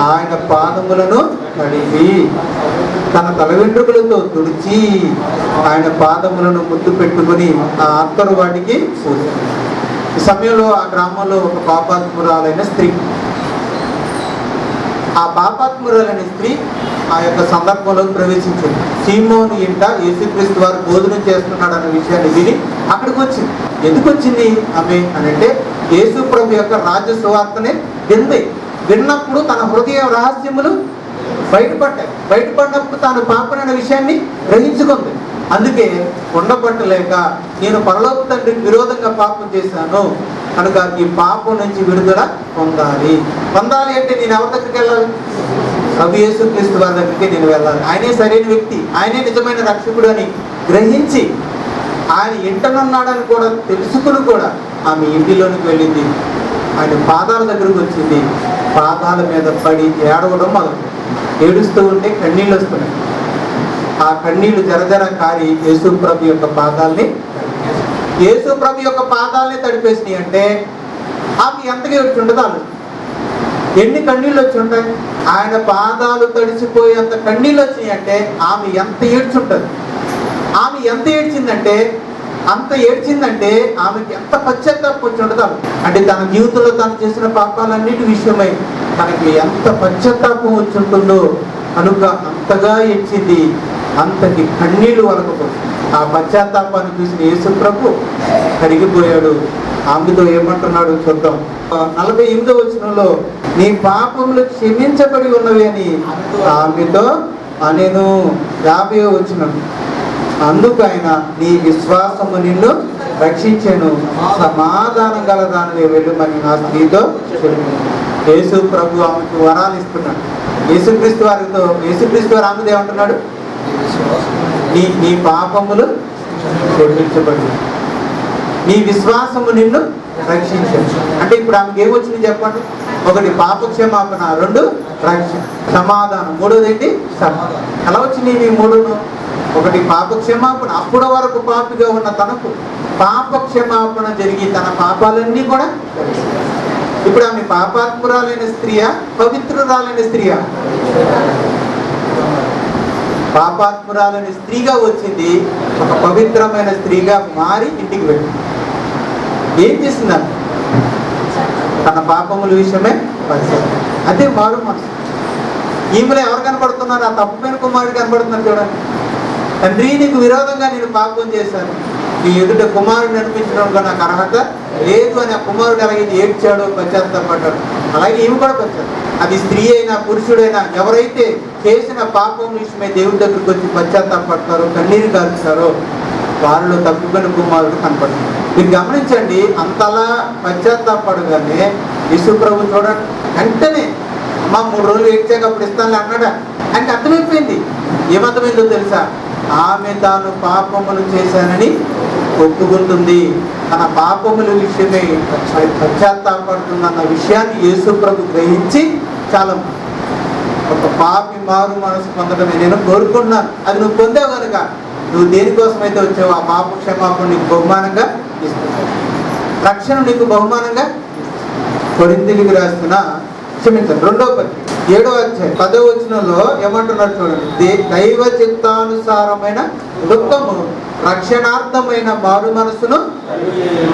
ఆయన పాదములను కడిగి తన తల వెంట్రుకలతో తుడిచి ఆయన పాదములను ముద్దు పెట్టుకుని ఆ అత్తరు వాటికి పూసాడు. ఈ సమయంలో ఆ గ్రామంలో ఒక పాపాత్మురాలైన స్త్రీ, ఆ పాపాత్మురాలైన స్త్రీ ఆ యొక్క సందర్భంలో ప్రవేశించింది. సీమోను ఇంట యేసుక్రీస్తు వారు భోజనం చేస్తున్నాడు అన్న విషయాన్ని విని అక్కడికి వచ్చింది. ఎందుకు వచ్చింది ఆమె అని అంటే, యేసు ప్రభు యొక్క రాజ్య సువార్తనే విన్నప్పుడు తన హృదయ రహస్యములు బయటపడినప్పుడు తాను పాపనైన విషయాన్ని గ్రహించుకుంది. అందుకే ఉండబట్టలేక నేను పరలోక తండ్రికి విరోధంగా పాపం చేశాను కనుక ఈ పాపం నుంచి విడుదల పొందాలి అంటే నేను ఎవరి దగ్గరికి వెళ్ళాలి? ప్రభు యేసుక్రీస్తు వారి దగ్గరికి నేను వెళ్ళాలి. ఆయనే సరైన వ్యక్తి, ఆయనే నిజమైన రక్షకుడు అని గ్రహించి ఆయన ఇంటనున్నాడని కూడా తెలుసుకుని కూడా ఆమె ఇంటిలోనికి వెళ్ళింది. ఆయన పాదాల దగ్గరకు వచ్చింది. పాదాల మీద పడి ఏడవడం మొదలు. ఏడుస్తూ ఉంటే కన్నీళ్ళు వస్తున్నాయి. ఆ కన్నీళ్లు జరజర కారి యేసు ప్రభు యొక్క పాదాలని తడిపేసినాయి. అంటే ఆమె ఎంతగా ఏడ్చి ఉండదు? వాళ్ళు ఎన్ని కన్నీళ్ళు వచ్చి ఉంటాయి? ఆయన పాదాలు తడిసిపోయేంత కన్నీళ్ళు వచ్చినాయి. అంటే ఆమె ఎంత ఏడ్చుంటది? ఆమె ఎంత ఏడ్చిందంటే ఆమెకి ఎంత పశ్చాత్తాపం వచ్చి ఉండదు? అంటే తన జీవితంలో తను చేసిన పాపాలన్నిటి విషయమై తనకి ఎంత పశ్చాత్తాపం వచ్చి ఉంటుందో కనుక అంతగా ఏడ్చింది. అంతటి కన్నీళ్లు వలకపోతుంది. ఆ పశ్చాత్తాపాన్ని చూసిన యేసు ప్రభు కరిగిపోయాడు. ఆమెతో ఏమంటున్నాడు చూద్దాం. 48వ వచనంలో నీ పాపములు క్షమించబడి ఉన్నవి అని ఆమెతో అనేను. 50వ వచనం అందుకు ఆయన నీ విశ్వాసము నిన్ను రక్షించెను, సమాధానం గలదాని వెళ్ళమని నా స్త్రీతో చెప్పాను. యేసు ప్రభు ఆమెకు వరాలు ఇస్తున్నాడు. యేసుక్రీస్తు వారు ఆమెతో ఏమంటున్నాడు? నీ పాపములు క్షమించబడి నీ విశ్వాసము నిన్ను రక్షించను. అంటే ఇప్పుడు ఆమెకి ఏమొచ్చింది చెప్పండి? ఒకటి పాప క్షమాపణ, 2 రక్షణ, సమాధానం, 3వది ఏంటి? సమాధానం. ఎలా వచ్చింది ఈ 3ను? ఒకటి పాప క్షమాపణ, అప్పటి వరకు పాపిగా ఉన్న తనకు పాప క్షమాపణ జరిగి తన పాపాలన్నీ కూడా. ఇప్పుడు ఆమె పాపాత్మురాలైన స్త్రీయా, పవిత్రురాలైన స్త్రీయా? పాపాత్మురాలని స్త్రీగా వచ్చింది, ఒక పవిత్రమైన స్త్రీగా మారి ఇంటికి వెళ్ళింది. ఏం చేసిందంట? తన పాపముల విషయమే పరిశీలన. అదే మారు మనసు. ఈమెలో ఎవరు కనపడుతున్నారు? ఆ తప్పుమైన కుమారుడు కనపడుతున్నారు. చూడండి, తండ్రి నీకు విరోధంగా నేను పాపం చేశాను, నీ ఎదుట కుమారుడిని అనిపించడం నాకు అర్హత లేదు అని ఆ కుమారుడు అలాగే ఏడ్చాడు, పశ్చాత్తాపడ్డాడు. అలాగే ఈమె కూడా పశ్చాత్తాపం. అది స్త్రీ అయినా పురుషుడైనా ఎవరైతే చేసిన పాపం విషయమై దేవుడి దగ్గరికి వచ్చి పశ్చాత్తాపడతారో, కన్నీరు కాల్చారో వారిలో తప్పుకొని కుమారుడు కనపడుతుంది. మీరు గమనించండి, అంతలా పశ్చాత్తాపడగానే యేసు ప్రభు చూడండి వెంటనే అమ్మ 3 రోజులు ఏడ్చాక అప్పుడు ఇస్తాను అన్నాడా? ఆయనకి అర్థమైపోయింది. ఏమర్థమైందో తెలుసా? ఆమె తాను పాపములు చేశానని ఒప్పుకుంటుంది. తన పాపముల విషయమై పశ్చాత్తాపడుతుందన్న విషయాన్ని యేసు ప్రభు గ్రహించి చాలా ఒక పాపి మారు మనసు పొందడం నేను కోరుకుంటున్నాను. అది నువ్వు పొందావు కనుక నువ్వు దేనికోసమైతే వచ్చావు ఆ పాప క్షమాపణ నీకు బహుమానంగా ఇస్తున్నావు, రక్షణ నీకు బహుమానంగా. కొరింథీయులకు రాసిన క్షమించండి 2వ పత్రిక 7వ అధ్యాయం 10వ వచనంలో ఏమంటున్నారు చూడండి. దైవ చిత్తానుసారమైన దుఃఖము రక్షణార్థమైన మారు మనసును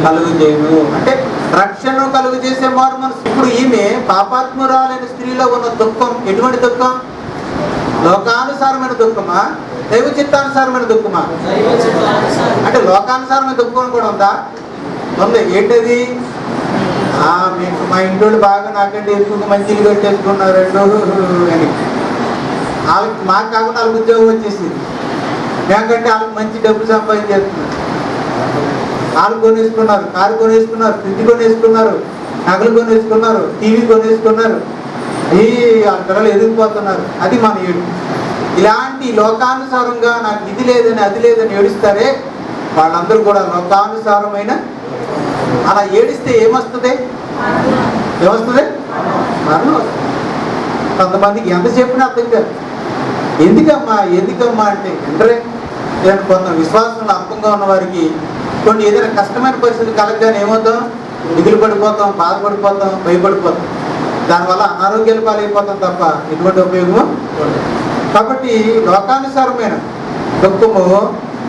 కలుగజేయును. అంటే రక్షణ కలుగు చేసే మారు మనసు. ఇప్పుడు ఈమె పాపాత్మురాలైన స్త్రీలో ఉన్న దుఃఖం ఎటువంటి దుఃఖం? లోకానుసారమైన దుఃఖమా, దైవ చిత్తానుసారమైన దుఃఖమా? అంటే లోకానుసారమైన దుఃఖం కూడా ఉందా? ఉంది. ఏంటది? మీకు మా ఇంట్లో బాగా నాకంటే ఎక్కువ మంచిలు కట్టేసుకున్నారు అని వాళ్ళకి, మాకు కాకుండా వాళ్ళకి ఉద్యోగం వచ్చేసింది, మేకంటే వాళ్ళకి మంచి డబ్బు సంపాదించేస్తున్నారు. వాళ్ళు కొనేసుకున్నారు, కారు కొనేసుకున్నారు, ఫ్రిడ్జ్ కొనేసుకున్నారు, నగలు కొనేసుకున్నారు, టీవీ కొనేసుకున్నారు, ఈ వాళ్ళ పిల్లలు ఎదిగిపోతున్నారు. అది మన ఏడు. ఇలాంటి లోకానుసారంగా నాకు ఇది లేదని అది లేదని ఏడుస్తారే వాళ్ళందరూ కూడా లోకానుసారమైన. అలా ఏడిస్తే ఏమొస్తుంది? మరణం వస్తుంది. కొంతమందికి ఎంత చెప్పినా అర్థం కాదు. ఎందుకమ్మా అంటే వింటరే. నేను కొంత విశ్వాసంలో అల్పంగా ఉన్న వారికి కొన్ని ఏదైనా కష్టమైన పరిస్థితి కలగగానే ఏమవుతాం, దిగులు పడిపోతాం, బాధపడిపోతాం, భయపడిపోతాం. దానివల్ల అనారోగ్యాలు పాలైపోతాం తప్ప ఎటువంటి ఉపయోగము ఉండదు. కాబట్టి లోకానుసారమైన దుఃఖము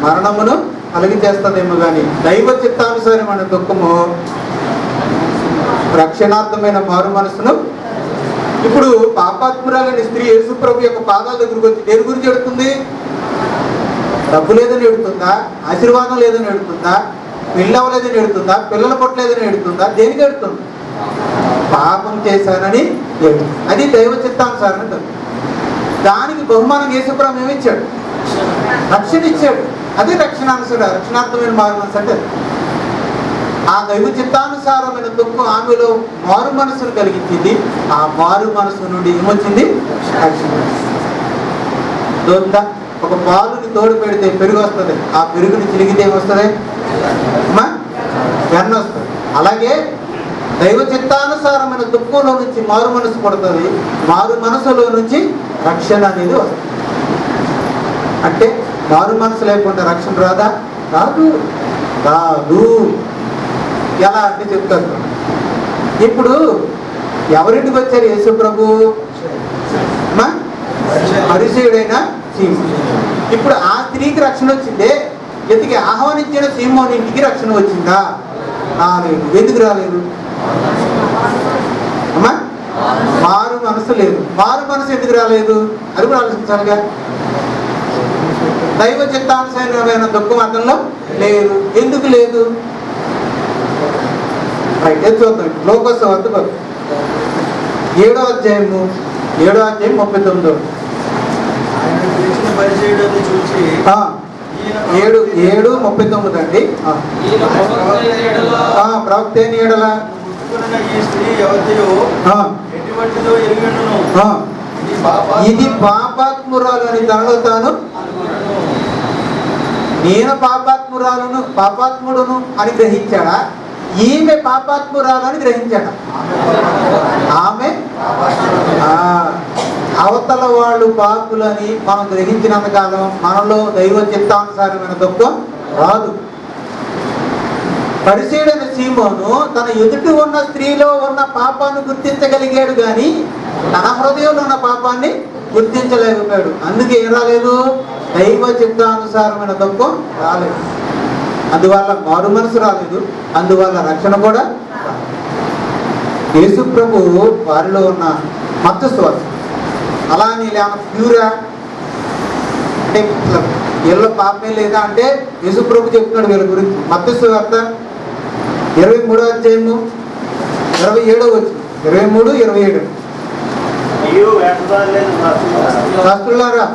మరణమును కలిగి చేస్తుందేమో కానీ దైవ చిత్తానుసారమైన దుఃఖము రక్షణార్థమైన మారు మనసును. ఇప్పుడు పాపాత్మురాలైన స్త్రీ యేసుప్రభు యొక్క పాదాల దగ్గరికి వచ్చి దేని గురించి ఎడుతుంది? డబ్బు లేదని ఎడుతుందా? ఆశీర్వాదం లేదని ఎడుతుందా? పెళ్ళి అవ్వలేదని ఎడుతుందా? పిల్లలు పుట్టలేదని ఎడుతుందా? దేనికి ఎడుతుంది? పాపం చేశానని ఎడుతుంది. అది దైవ చిత్తానుసారణ. దానికి బహుమానం యేసుప్రభు ఏమిచ్చాడు? రక్షణ ఇచ్చాడు. అదే రక్షణార్థమైన మారు మనసు అంటే. ఆ దైవ చిత్తానుసారమైన దుఃఖం ఆమెలో మారు మనసును కలిగించింది. ఆ మారు మనసు నుండి ఏమొచ్చింది? రక్షణ. ఒక పాలుని తోడు పెడితే పెరుగు వస్తుంది. ఆ పెరుగుని చిరిగితే ఏమొస్తుంది? వెన్న వస్తుంది. అలాగే దైవ చిత్తానుసారమైన దుఃఖంలో నుంచి మారు మనసు పడుతుంది. మారు మనసులో నుంచి రక్షణ అనేది వస్తుంది. అంటే మారు మనసు లేకుండా రక్షణ రాదా? రాదు. ఎలా అంటే చెప్తారు. ఇప్పుడు ఎవరింటికి వచ్చారు యేసు ప్రభు? పరిచయుడైన సీమోను. ఇప్పుడు ఆ స్త్రీకి రక్షణ వచ్చిందే, ఎందుకు ఆహ్వానించిన సీమోను ఇంటికి రక్షణ వచ్చిందా? రాలేదు. ఎందుకు రాలేదు? అమ్మా, మారు మనసు లేదు. మారు మనసు ఎందుకు రాలేదు? అది కూడా ఆలోచించాలిగా. దైవ చిత్తానుసారమైన దుఃఖం అతనిలో లేదు. ఎందుకు లేదు? అయితే చూద్దాం. లోకస్వార్త 7వ అధ్యాయము 39. ఆయన తెచ్చిన పరిచయుడని చూసి 7:39 అండి. ప్రవక్త అయిన యెడల ముట్టుకున్న ఈ స్త్రీ ఎవరిదో ఎటువంటిదో ఎరుగెను. ఇది పాపాత్మురాలు అని తనలో తాను నేను పాపాత్ముడును అని గ్రహించాడా? ఈమె పాపాత్మురాలు అని గ్రహించాడా? ఆమె అవతల వాళ్ళు పాపులని మనం గ్రహించినంత కాలం మనలో దైవ చిత్తానుసారమైన దుఃఖం రాదు. పరిచయుడైన సీమోను తన ఎదుటి ఉన్న స్త్రీలో ఉన్న పాపాన్ని గుర్తించగలిగాడు కానీ తన హృదయంలో ఉన్న పాపాన్ని గుర్తించలేకపోయాడు. అందుకే ఏం రాలేదు? దైవ చిత్తానుసారమైన దుఃఖం రాలేదు. అందువల్ల మారు మనసు రాలేదు. అందువల్ల రక్షణ కూడా. యేసు ప్రభు వారిలో ఉన్న మత్తస్వార్థం అలా అని ప్యూరా అంటే వీళ్ళ పాపమే లేదా అంటే యేసు ప్రభు చెప్తున్నాడు వీళ్ళ గురించి. మత్తస్వార్థ 23వ అధ్యాయము 27వ వచనం. 23:27. శాస్త్రులారా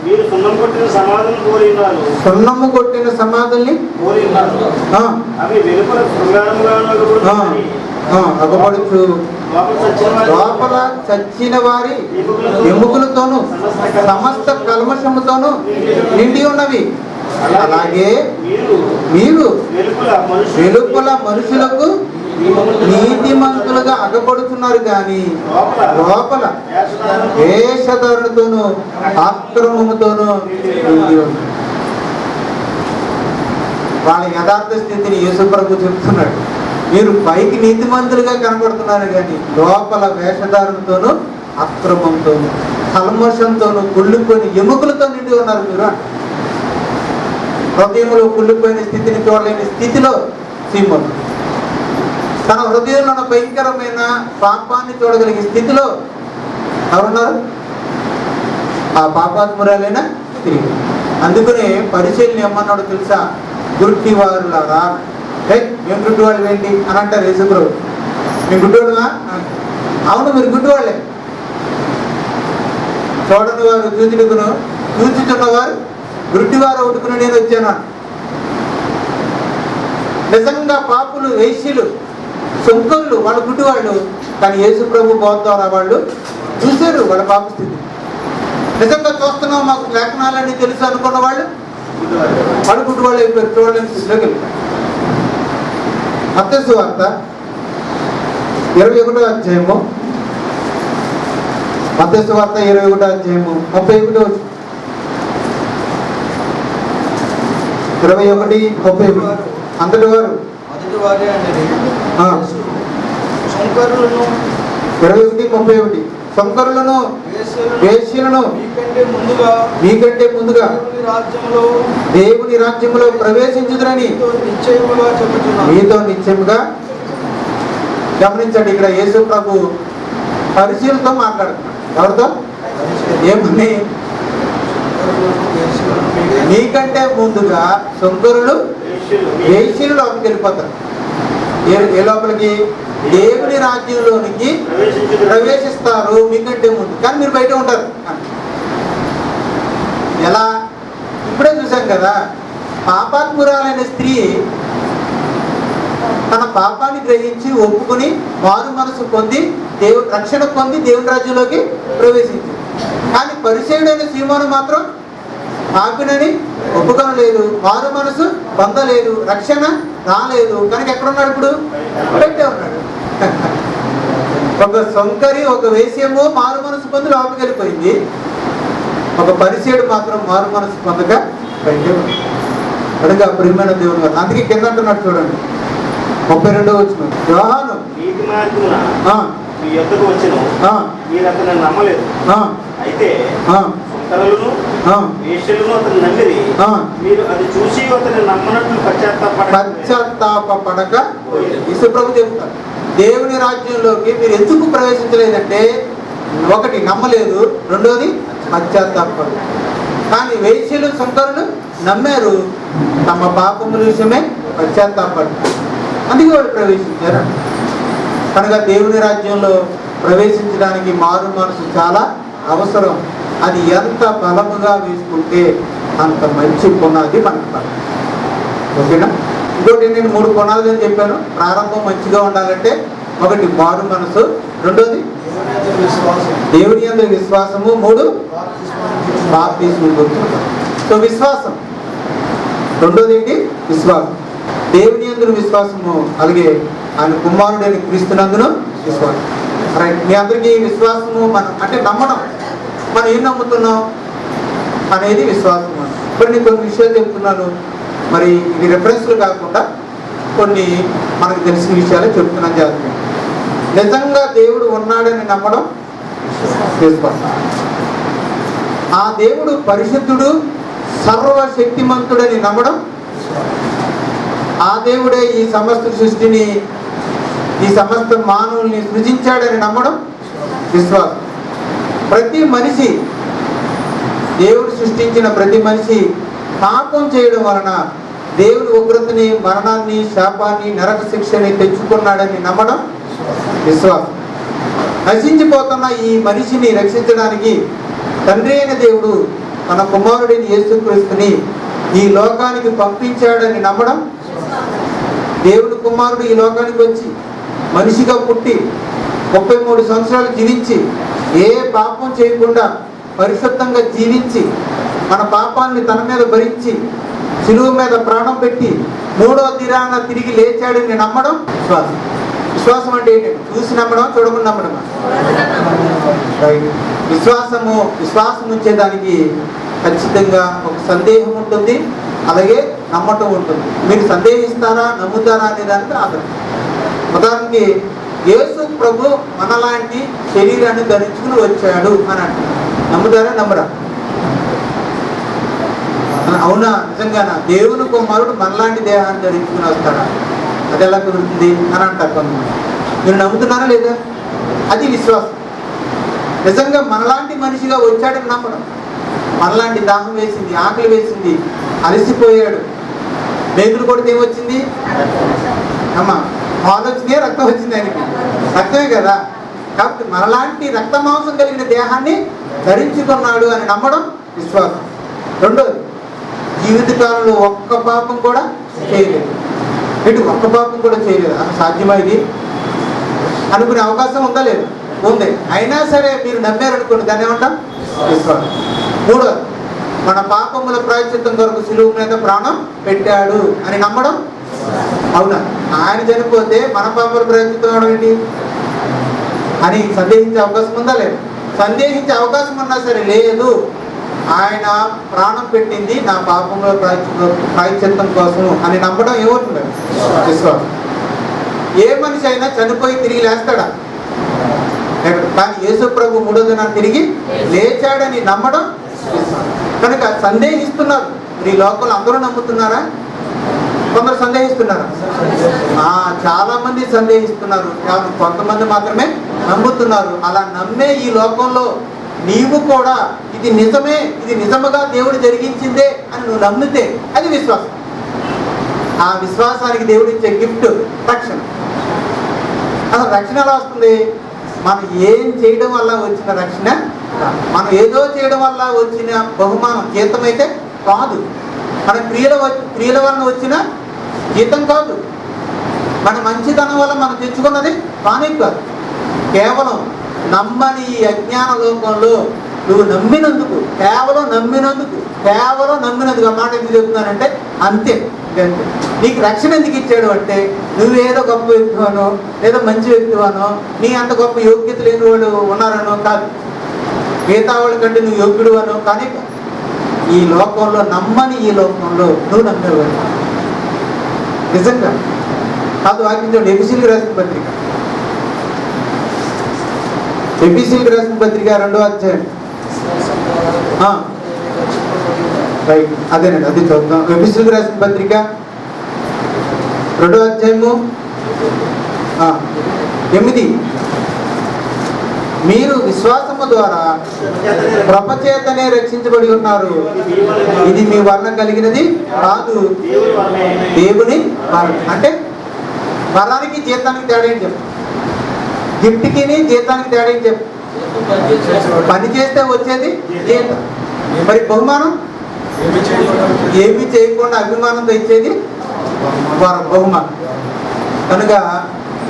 మీరు సున్నము కొట్టిన సమాధులను కోరి ఉన్నారు. సున్నము కొట్టిన సమాధుల్ని కోరి ఉన్నారు. అవి వెలుపల శృంగారముగా అగపడుచు లోపల చచ్చిన వారి ఎముకలతోనూ సమస్త కల్మషముతోనూ నిండి ఉన్నవి. అలాగే మీరు వెలుపల మనుషులకు నీతిమంతులుగా అగపడుతున్నారు కానీ లోపల వేషధారణతోనూ అక్రమముతోనూ వాళ్ళ యథార్థ స్థితిని యేసు ప్రభు చెప్తున్నాడు. మీరు పైకి నీతిమంతులుగా కనబడుతున్నారు కానీ లోపల వేషధారణతోనూ అక్రమంతోనూ కల్మషంతోనూ కుళ్ళిపోయిన ఎముకలతో నిండి ఉన్నారు. మీరు హృదయంలో కుళ్ళిపోయిన స్థితిని చూడలేని స్థితిలో సీమోను తన హృదయంలో ఉన్న భయంకరమైన పాపాన్ని చూడగలిగే స్థితిలో ఎవరున్నారు? ఆ పాపాత్మురాలైన స్త్రీ. అందుకనే పరిచయని ఏమన్నాడు తెలుసా? గుడ్డివారులారా. మేము గుడ్డివాళ్ళు ఏంటి అని అంటారు యేసుప్రభు. మేము గుడ్డివాళ్ళమా? అవును, మీరు గుడ్డివాళ్ళే. చూడని వారు చూచుడుకును, చూచుచున్నవారు గుడ్డివారు ఉడుకుని నేను వచ్చాను. నిజంగా పాపులు, వేశ్యలు, సొంకళ్ళు వాళ్ళు గుడ్డివాళ్ళు. కానీ యేసు ప్రభు బోధ ద్వారా వాళ్ళు చూశారు వాళ్ళ పాప స్థితి. నిజంగా చూస్తున్నాం, మాకు లేఖనాలన్నీ తెలుసు అనుకున్న వాళ్ళు గుడ్డివాళ్ళు అయిపోయారు. చూడలేని స్థితిలోకి వెళ్ళిపోయారు. మత్తయి సువార్త 21వ అధ్యాయము, మత్తయి సువార్త 21వ అధ్యాయము 31వ 21:31. అంతటి వారు మొదటి వారే అండి ఆ. శంకరులను 21:31 శంకరులను వేశ్యలను మీకంటే ముందుగా దేవుని రాజ్యంలో ప్రవేశించుదురని మీతో నిశ్చయముగా. గమనించండి, ఇక్కడ యేసు ప్రభు పరిశీలతో మాట్లాడుతున్నాడు. ఎవరితో? ఏమని? మీకంటే ముందుగా శంకరులు వేశ్యలు లోపలికి వెళ్ళిపోతారు. ఏ లోపలికి? దేవుని రాజ్యంలోనికి ప్రవేశిస్తారు మీకంటే ముందు. కానీ మీరు బయట ఉంటారు. ఎలా? ఇప్పుడే చూసాం కదా, పాపాత్మురాలైన స్త్రీ తన పాపాన్ని గ్రహించి ఒప్పుకొని మారు మనసు పొంది రక్షణ పొంది దేవుని రాజ్యంలోకి ప్రవేశించింది. కానీ పరిచయుడైన సీమోను మాత్రం పాపినని ఒప్పుకొనలేదు, మారు మనసు పొందలేదు, రక్షణ రాలేదు. కనుక ఎక్కడున్నాడు? ఇప్పుడు బయటే ఉన్నాడు. ఒక సొంకరి, ఒక వేశ్యము మారు మనసు పొంది లోపలికి వెళ్ళిపోయింది. ఒక పరిచయుడు మాత్రం మారు మనసు పొందక బయటే ఉన్నాడు. అడుగా ప్రియమైన దేవుని వారు. అందుకే కింద అంటున్నాడు చూడండి, 32వ వచనం. యోహాను నీతి మార్గమున మీ యొద్దకు వచ్చెను, మీరు అతను నమ్మలేదు. అయితే శంకరులను వేశ్యలను అతను నమ్మిరి, మీరు అది చూసి అతను నమ్మనట్లు పశ్చాత్తాపడక. యేసుప్రభు చెబుతారు, దేవుని రాజ్యంలోకి మీరు ఎందుకు ప్రవేశించలేదంటే, ఒకటి నమ్మలేదు, రెండోది పశ్చాత్తాపడు. కానీ వేశ్యలు శంకరులు నమ్మారు, తమ పాపముల విషయమే పశ్చాత్తాపడు, అందుకే వాళ్ళు ప్రవేశించారు. కనుక దేవుని రాజ్యంలో ప్రవేశించడానికి మారు మనసు చాలా అవసరం. అది ఎంత బలముగా వేసుకుంటే అంత మంచి పునాది మనకు పడాలి. ఓకేనా? ఇంకోటి నేను 3 పునాదులు అని చెప్పాను. ప్రారంభం మంచిగా ఉండాలంటే, ఒకటి మారు మనసు, రెండోది దేవుని యందు విశ్వాసము, 3 బాప్తిస్మం పొందుతారు. సో విశ్వాసం, రెండోది ఏంటి? విశ్వాసం. దేవుని యందు విశ్వాసము, అలాగే ఆయన కుమారుడైన క్రీస్తునందును విశ్వాసం. రైట్. మీ అందరికీ విశ్వాసము మనం అంటే నమ్మడం. మనం ఏం నమ్ముతున్నాం అనేది విశ్వాసం. ఇప్పుడు నేను కొన్ని విషయాలు చెప్తున్నాను, మరి ఇది రెఫరెన్స్లు కాకుండా కొన్ని మనకు తెలిసిన విషయాలే చెప్తున్నాను. జాగ్రత్త. నిజంగా దేవుడు ఉన్నాడని నమ్మడం విశ్వాసం. ఆ దేవుడు పరిశుద్ధుడు, సర్వశక్తిమంతుడని నమ్మడం. ఆ దేవుడే ఈ సమస్త సృష్టిని, ఈ సమస్త మానవుల్ని సృజించాడని నమ్మడం విశ్వాసం. ప్రతి మనిషి, దేవుడు సృష్టించిన ప్రతి మనిషి పాపం చేయడం వలన దేవుని ఉగ్రతని, మరణాన్ని, శాపాన్ని, నరక శిక్షని తెచ్చుకున్నాడని నమ్మడం విశ్వాసం. నశించిపోతున్న ఈ మనిషిని రక్షించడానికి తండ్రి అయిన దేవుడు తన కుమారుడిని యేసుక్రీస్తుని ఈ లోకానికి పంపించాడని నమ్మడం. దేవుని కుమారుడు ఈ లోకానికి వచ్చి మనిషిగా పుట్టి 33 సంవత్సరాలు జీవించి ఏ పాపం చేయకుండా పరిశుద్ధంగా జీవించి మన పాపాలని తన మీద భరించి శిలువ మీద ప్రాణం పెట్టి 3వ దినాన తిరిగి లేచాడని నమ్మడం విశ్వాసం. విశ్వాసం అంటే ఏంటంటే చూసి నమ్మడం, చూడకుండా నమ్మడం. విశ్వాసం ఉంచేదానికి ఖచ్చితంగా ఒక సందేహం ఉంటుంది, అలాగే నమ్మటం ఉంటుంది. మీరు సందేహిస్తారా, నమ్ముతారా అనే దానికి ఆధారం. ఉదాహరణకి యేసు ప్రభు మనలాంటి శరీరాన్ని ధరించుకుని వచ్చాడు అని అంటారు. నమ్ముతారా, నమ్మరా? అవునా, నిజంగానా? దేవుని కుమారుడు మనలాంటి దేహాన్ని ధరించుకుని వస్తాడా? అది ఎలా కుదురుతుంది అని అంటారు కొంతమంది. మీరు నమ్ముతున్నారా లేదా? అది విశ్వాసం. నిజంగా మనలాంటి మనిషిగా వచ్చాడని నమ్మడం. మనలాంటి దాహం వేసింది, ఆకలి వేసింది, అలసిపోయాడు, మేకులు కొడితే ఏమొచ్చింది? అమ్మా ఆలోచనే రక్తం వచ్చింది ఆయనకి. రక్తమే కదా. కాబట్టి మనలాంటి రక్త మాంసం కలిగిన దేహాన్ని ధరించుకున్నాడు అని నమ్మడం విశ్వాసం. రెండోది, జీవితకాలంలో ఒక్క పాపం కూడా చేయలేదు. ఒక్క పాపం కూడా చేయలేదు. అది సాధ్యమా ఇది అనుకునే అవకాశం ఉందా? లేదు, ఉంది. అయినా సరే మీరు నమ్మారనుకోండి, దాన్ని ఏమంటాం? విశ్వాసం. మూడోది, మన పాపముల ప్రాయశ్చిత్తం కొరకు శిలువ మీద ప్రాణం పెట్టాడు అని నమ్మడం. అవునా? ఆయన చనిపోతే మన పాపముల ప్రాయశ్చిత్తం అవడం ఏంటి? అని సందేహించే అవకాశం ఉందా లేదు? సందేహించే అవకాశం ఉన్నా సరే లేదు, ఆయన ప్రాణం పెట్టింది నా పాపంలో ప్రాయశ్చిత్తం కోసం అని నమ్మడం ఏమవుతుంది? విశ్వాసం. ఏ మనిషి అయినా చనిపోయి తిరిగి లేస్తాడా? కానీ యేసు ప్రభు మూడో దినాన్ని తిరిగి లేచాడని నమ్మడం విశ్వాసం. కనుక సందేహిస్తున్నారు. ఈ లోకంలో అందరూ నమ్ముతున్నారా? కొందరు సందేహిస్తున్నారు. చాలా మంది సందేహిస్తున్నారు, కొంతమంది మాత్రమే నమ్ముతున్నారు. అలా నమ్మే ఈ లోకంలో నీవు కూడా ఇది నిజమే, ఇది నిజముగా దేవుడు జరిగించిందే అని నువ్వు నమ్మితే అది విశ్వాసం. ఆ విశ్వాసానికి దేవుడు ఇచ్చే గిఫ్ట్ రక్షణ. అసలు రక్షణ ఎలా వస్తుంది? మనం ఏం చేయడం వల్ల వచ్చిన రక్షణ, మనం ఏదో చేయడం వల్ల వచ్చిన బహుమానం, జీతం అయితే కాదు. మన క్రియల వలన వచ్చిన జీతం కాదు. మన మంచితనం వల్ల మనం తెచ్చుకున్నది కానే కాదు. కేవలం నమ్మని ఈ అజ్ఞాన లోకంలో నువ్వు నమ్మినందుకు, కేవలం నమ్మినందుకు ఆ మాట ఎందుకు చెప్తున్నానంటే అంతే. నీకు రక్షణ ఎందుకు ఇచ్చాడు అంటే నువ్వేదో గొప్ప వ్యక్తివానో లేదా మంచి వ్యక్తివానో, నీ అంత గొప్ప యోగ్యత లేని వాళ్ళు ఉన్నారనో కాదు, మిగతా వాళ్ళ కంటే నువ్వు యోగ్యుడు అనో కానీ ఈ లోకంలో నమ్మని ఈ లోకంలో నువ్వు నమ్మేవాడు నిజంగా కాదు. వాక్యం చూడండి, ఎఫెసీయులకు రాసిన పత్రిక, ఎఫెసీయులకు రాసిన పత్రిక 2వ అధ్యాయం. రైట్, అదేనండి, అది చూద్దాం. ఎఫెసీయులకు రాసిన పత్రిక 2వ అధ్యాయము 8. మీరు విశ్వాసము ద్వారా కృపచేతనే రక్షించబడి ఉన్నారు, ఇది మీ వలన కలిగినది కాదు, దేవుని వరం. అంటే వరానికి జీతానికి తేడా ఏం చెప్పు? గిఫ్ట్కి జీతానికి తేడా ఏం చెప్పు? పని చేస్తే వచ్చేది జీతం, మరి బహుమానం ఏమి చేయకుండా అభిమానంతో ఇచ్చేది వరం, బహుమానం. కనుక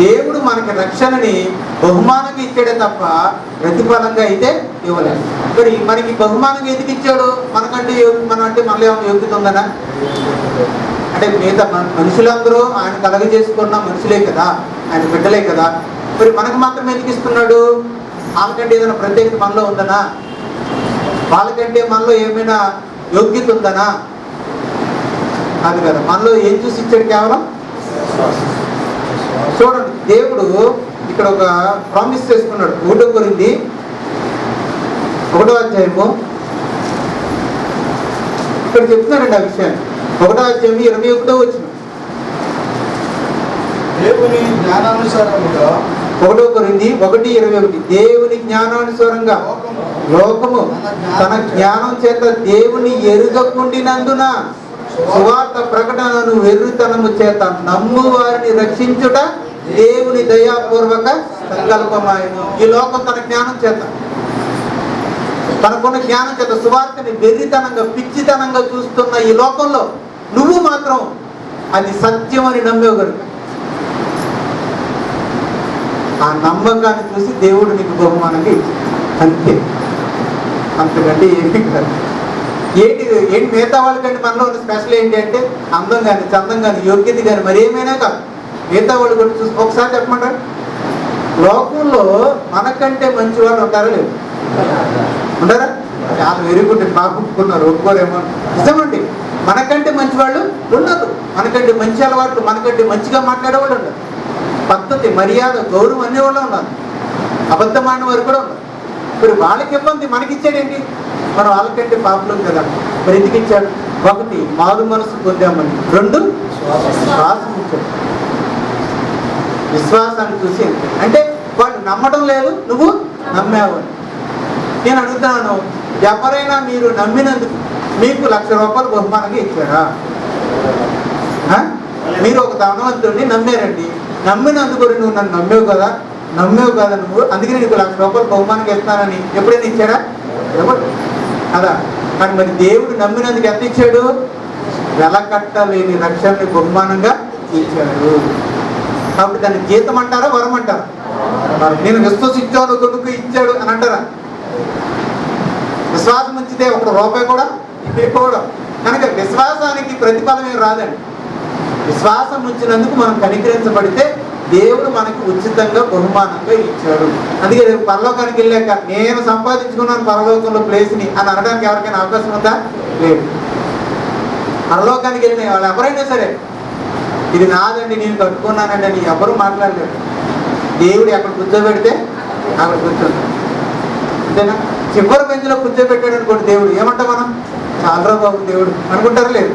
దేవుడు మనకి రక్షణని బహుమానంగా ఇచ్చాడే తప్ప ప్రతిఫలంగా అయితే ఇవ్వలేదు. మరి మనకి బహుమానంగా ఎందుకు ఇచ్చాడు? మనం అంటే మనలో ఏమైనా యోగ్యత ఉందనా? అంటే మిగతా మనుషులందరూ ఆయన కలగజేసుకున్న మనుషులే కదా, ఆయన బిడ్డలే కదా, మరి మనకు మాత్రం ఎందుకు ఇస్తున్నాడు? వాళ్ళకంటే ఏదైనా ప్రత్యేకత మనలో ఉందనా? వాళ్ళకంటే మనలో ఏమైనా యోగ్యత ఉందనా? అది కదా. మనలో ఏం చూసి ఇచ్చాడు? కేవలం చూడండి, దేవుడు ఇక్కడ ఒక ప్రామిస్ చేసుకున్నాడు. 1 కొరింథీ 1వ అధ్యాయము ఇక్కడ చెప్తున్నాడండి ఆ విషయాన్ని. 1వ అధ్యాయం 21వ వచనం. దేవుని జ్ఞానానుసారముగా 1 కొరింథీ 1:21. దేవుని జ్ఞానానుసారంగా లోకము తన జ్ఞానం చేత దేవుని ఎరుగకుండినందున సువార్త ప్రకటనను వెర్రితనము చేత నమ్ము వారిని రక్షించుట దేవుని దయాపూర్వక సంకల్పమాయను. ఈ లోకం తన జ్ఞానం చేత, తనకున్న జ్ఞానం చేత సువార్తని వెర్రితనంగా, పిచ్చితనంగా చూస్తున్న ఈ లోకంలో నువ్వు మాత్రం అది సత్యం అని నమ్మేవు కనుక ఆ నమ్మకాన్ని చూసి దేవుడు నీకు బహుమానంగా ఇచ్చాడు. అంతే, అంతకంటే ఏమీ కాదు. ఏంటి మిగతా వాళ్ళకంటే మనలో ఉన్న స్పెషల్ ఏంటి అంటే అందం కానీ, చందం కానీ, యోగ్యత కానీ మరి ఏమైనా కాదు. మిగతా వాళ్ళు కూడా చూసి ఒకసారి చెప్పమంటారు, లోకంలో మనకంటే మంచి వాళ్ళు ఉంటారా? లేదు, ఉంటారా? చాలా వెరీ గుడ్, బాగా ఒప్పుకున్నారు, ఒప్పుకోరేమో. నిజమండి, మనకంటే మంచి వాళ్ళు ఉండదు, మనకంటే మంచి అలవాట్లు, మనకంటే మంచిగా మాట్లాడేవాళ్ళు ఉండరు, పద్ధతి, మర్యాద, గౌరవం అనేవాళ్ళు ఉన్నారు, అబద్ధం ఆడిన వారు కూడా ఉన్నారు. మరి వాళ్ళకి ఇబ్బంది, మనకి ఇచ్చాడేంటి? మనం వాళ్ళకంటే పాపలు కదా. మరి ఎందుకు ఇచ్చాడు? 1 మారు మనసు పొందామని, 2 విశ్వాసం ఇచ్చాడు. విశ్వాసాన్ని చూసి అంటే వాళ్ళు నమ్మడం లేదు, నువ్వు నమ్మావు. నేను అడుగుతున్నాను, ఎవరైనా మీరు నమ్మినందుకు మీకు ₹1,00,000 బహుమానంగా ఇచ్చారా? మీరు ఒక ధనవంతుడిని నమ్మారండి, నమ్మినందుకు నువ్వు నన్ను నమ్మేవు కదా నువ్వు, అందుకే నీకు ₹1,00,000 బహుమానంగా ఇస్తానని ఎప్పుడైనా ఇచ్చాడా? ఎవరు కదా. కానీ మరి దేవుడు నమ్మినందుకు ఎంత ఇచ్చాడు? వెలకట్టలేని రక్షణని బహుమానంగా ఇచ్చాడు. కాబట్టి దాన్ని జీతం అంటారా, వరం అంటారా? నేను విశ్వసించాను కనుక ఇచ్చాడు అని అంటారా? విశ్వాసం ఉంచితే ₹1 కూడా ఇవ్వకూడదు. కనుక విశ్వాసానికి ప్రతిఫలం ఏం రాదండి. విశ్వాసం ఉంచినందుకు మనం కనికరించబడితే దేవుడు మనకి ఉచితంగా బహుమానంగా ఇచ్చాడు. అందుకే రేపు పరలోకానికి వెళ్ళాక నేను సంపాదించుకున్నాను పరలోకంలో ప్లేస్ని అని అనడానికి ఎవరికైనా అవకాశం ఉందా? లేదు. పరలోకానికి వెళ్ళిన వాళ్ళు ఎవరైనా సరే ఇది నాదండి, నేను కట్టుకున్నానండి అని ఎవరు మాట్లాడలేరు. దేవుడు ఎక్కడ కూర్చోబెడితే అక్కడ కూర్చుంటాడు. అంతేనా? చివరి బెంచ్లో కూర్చోబెట్టాడు అనుకోండి దేవుడు, ఏమంటాం మనం? చాలరా బాబు దేవుడు అనుకుంటారా? లేదు.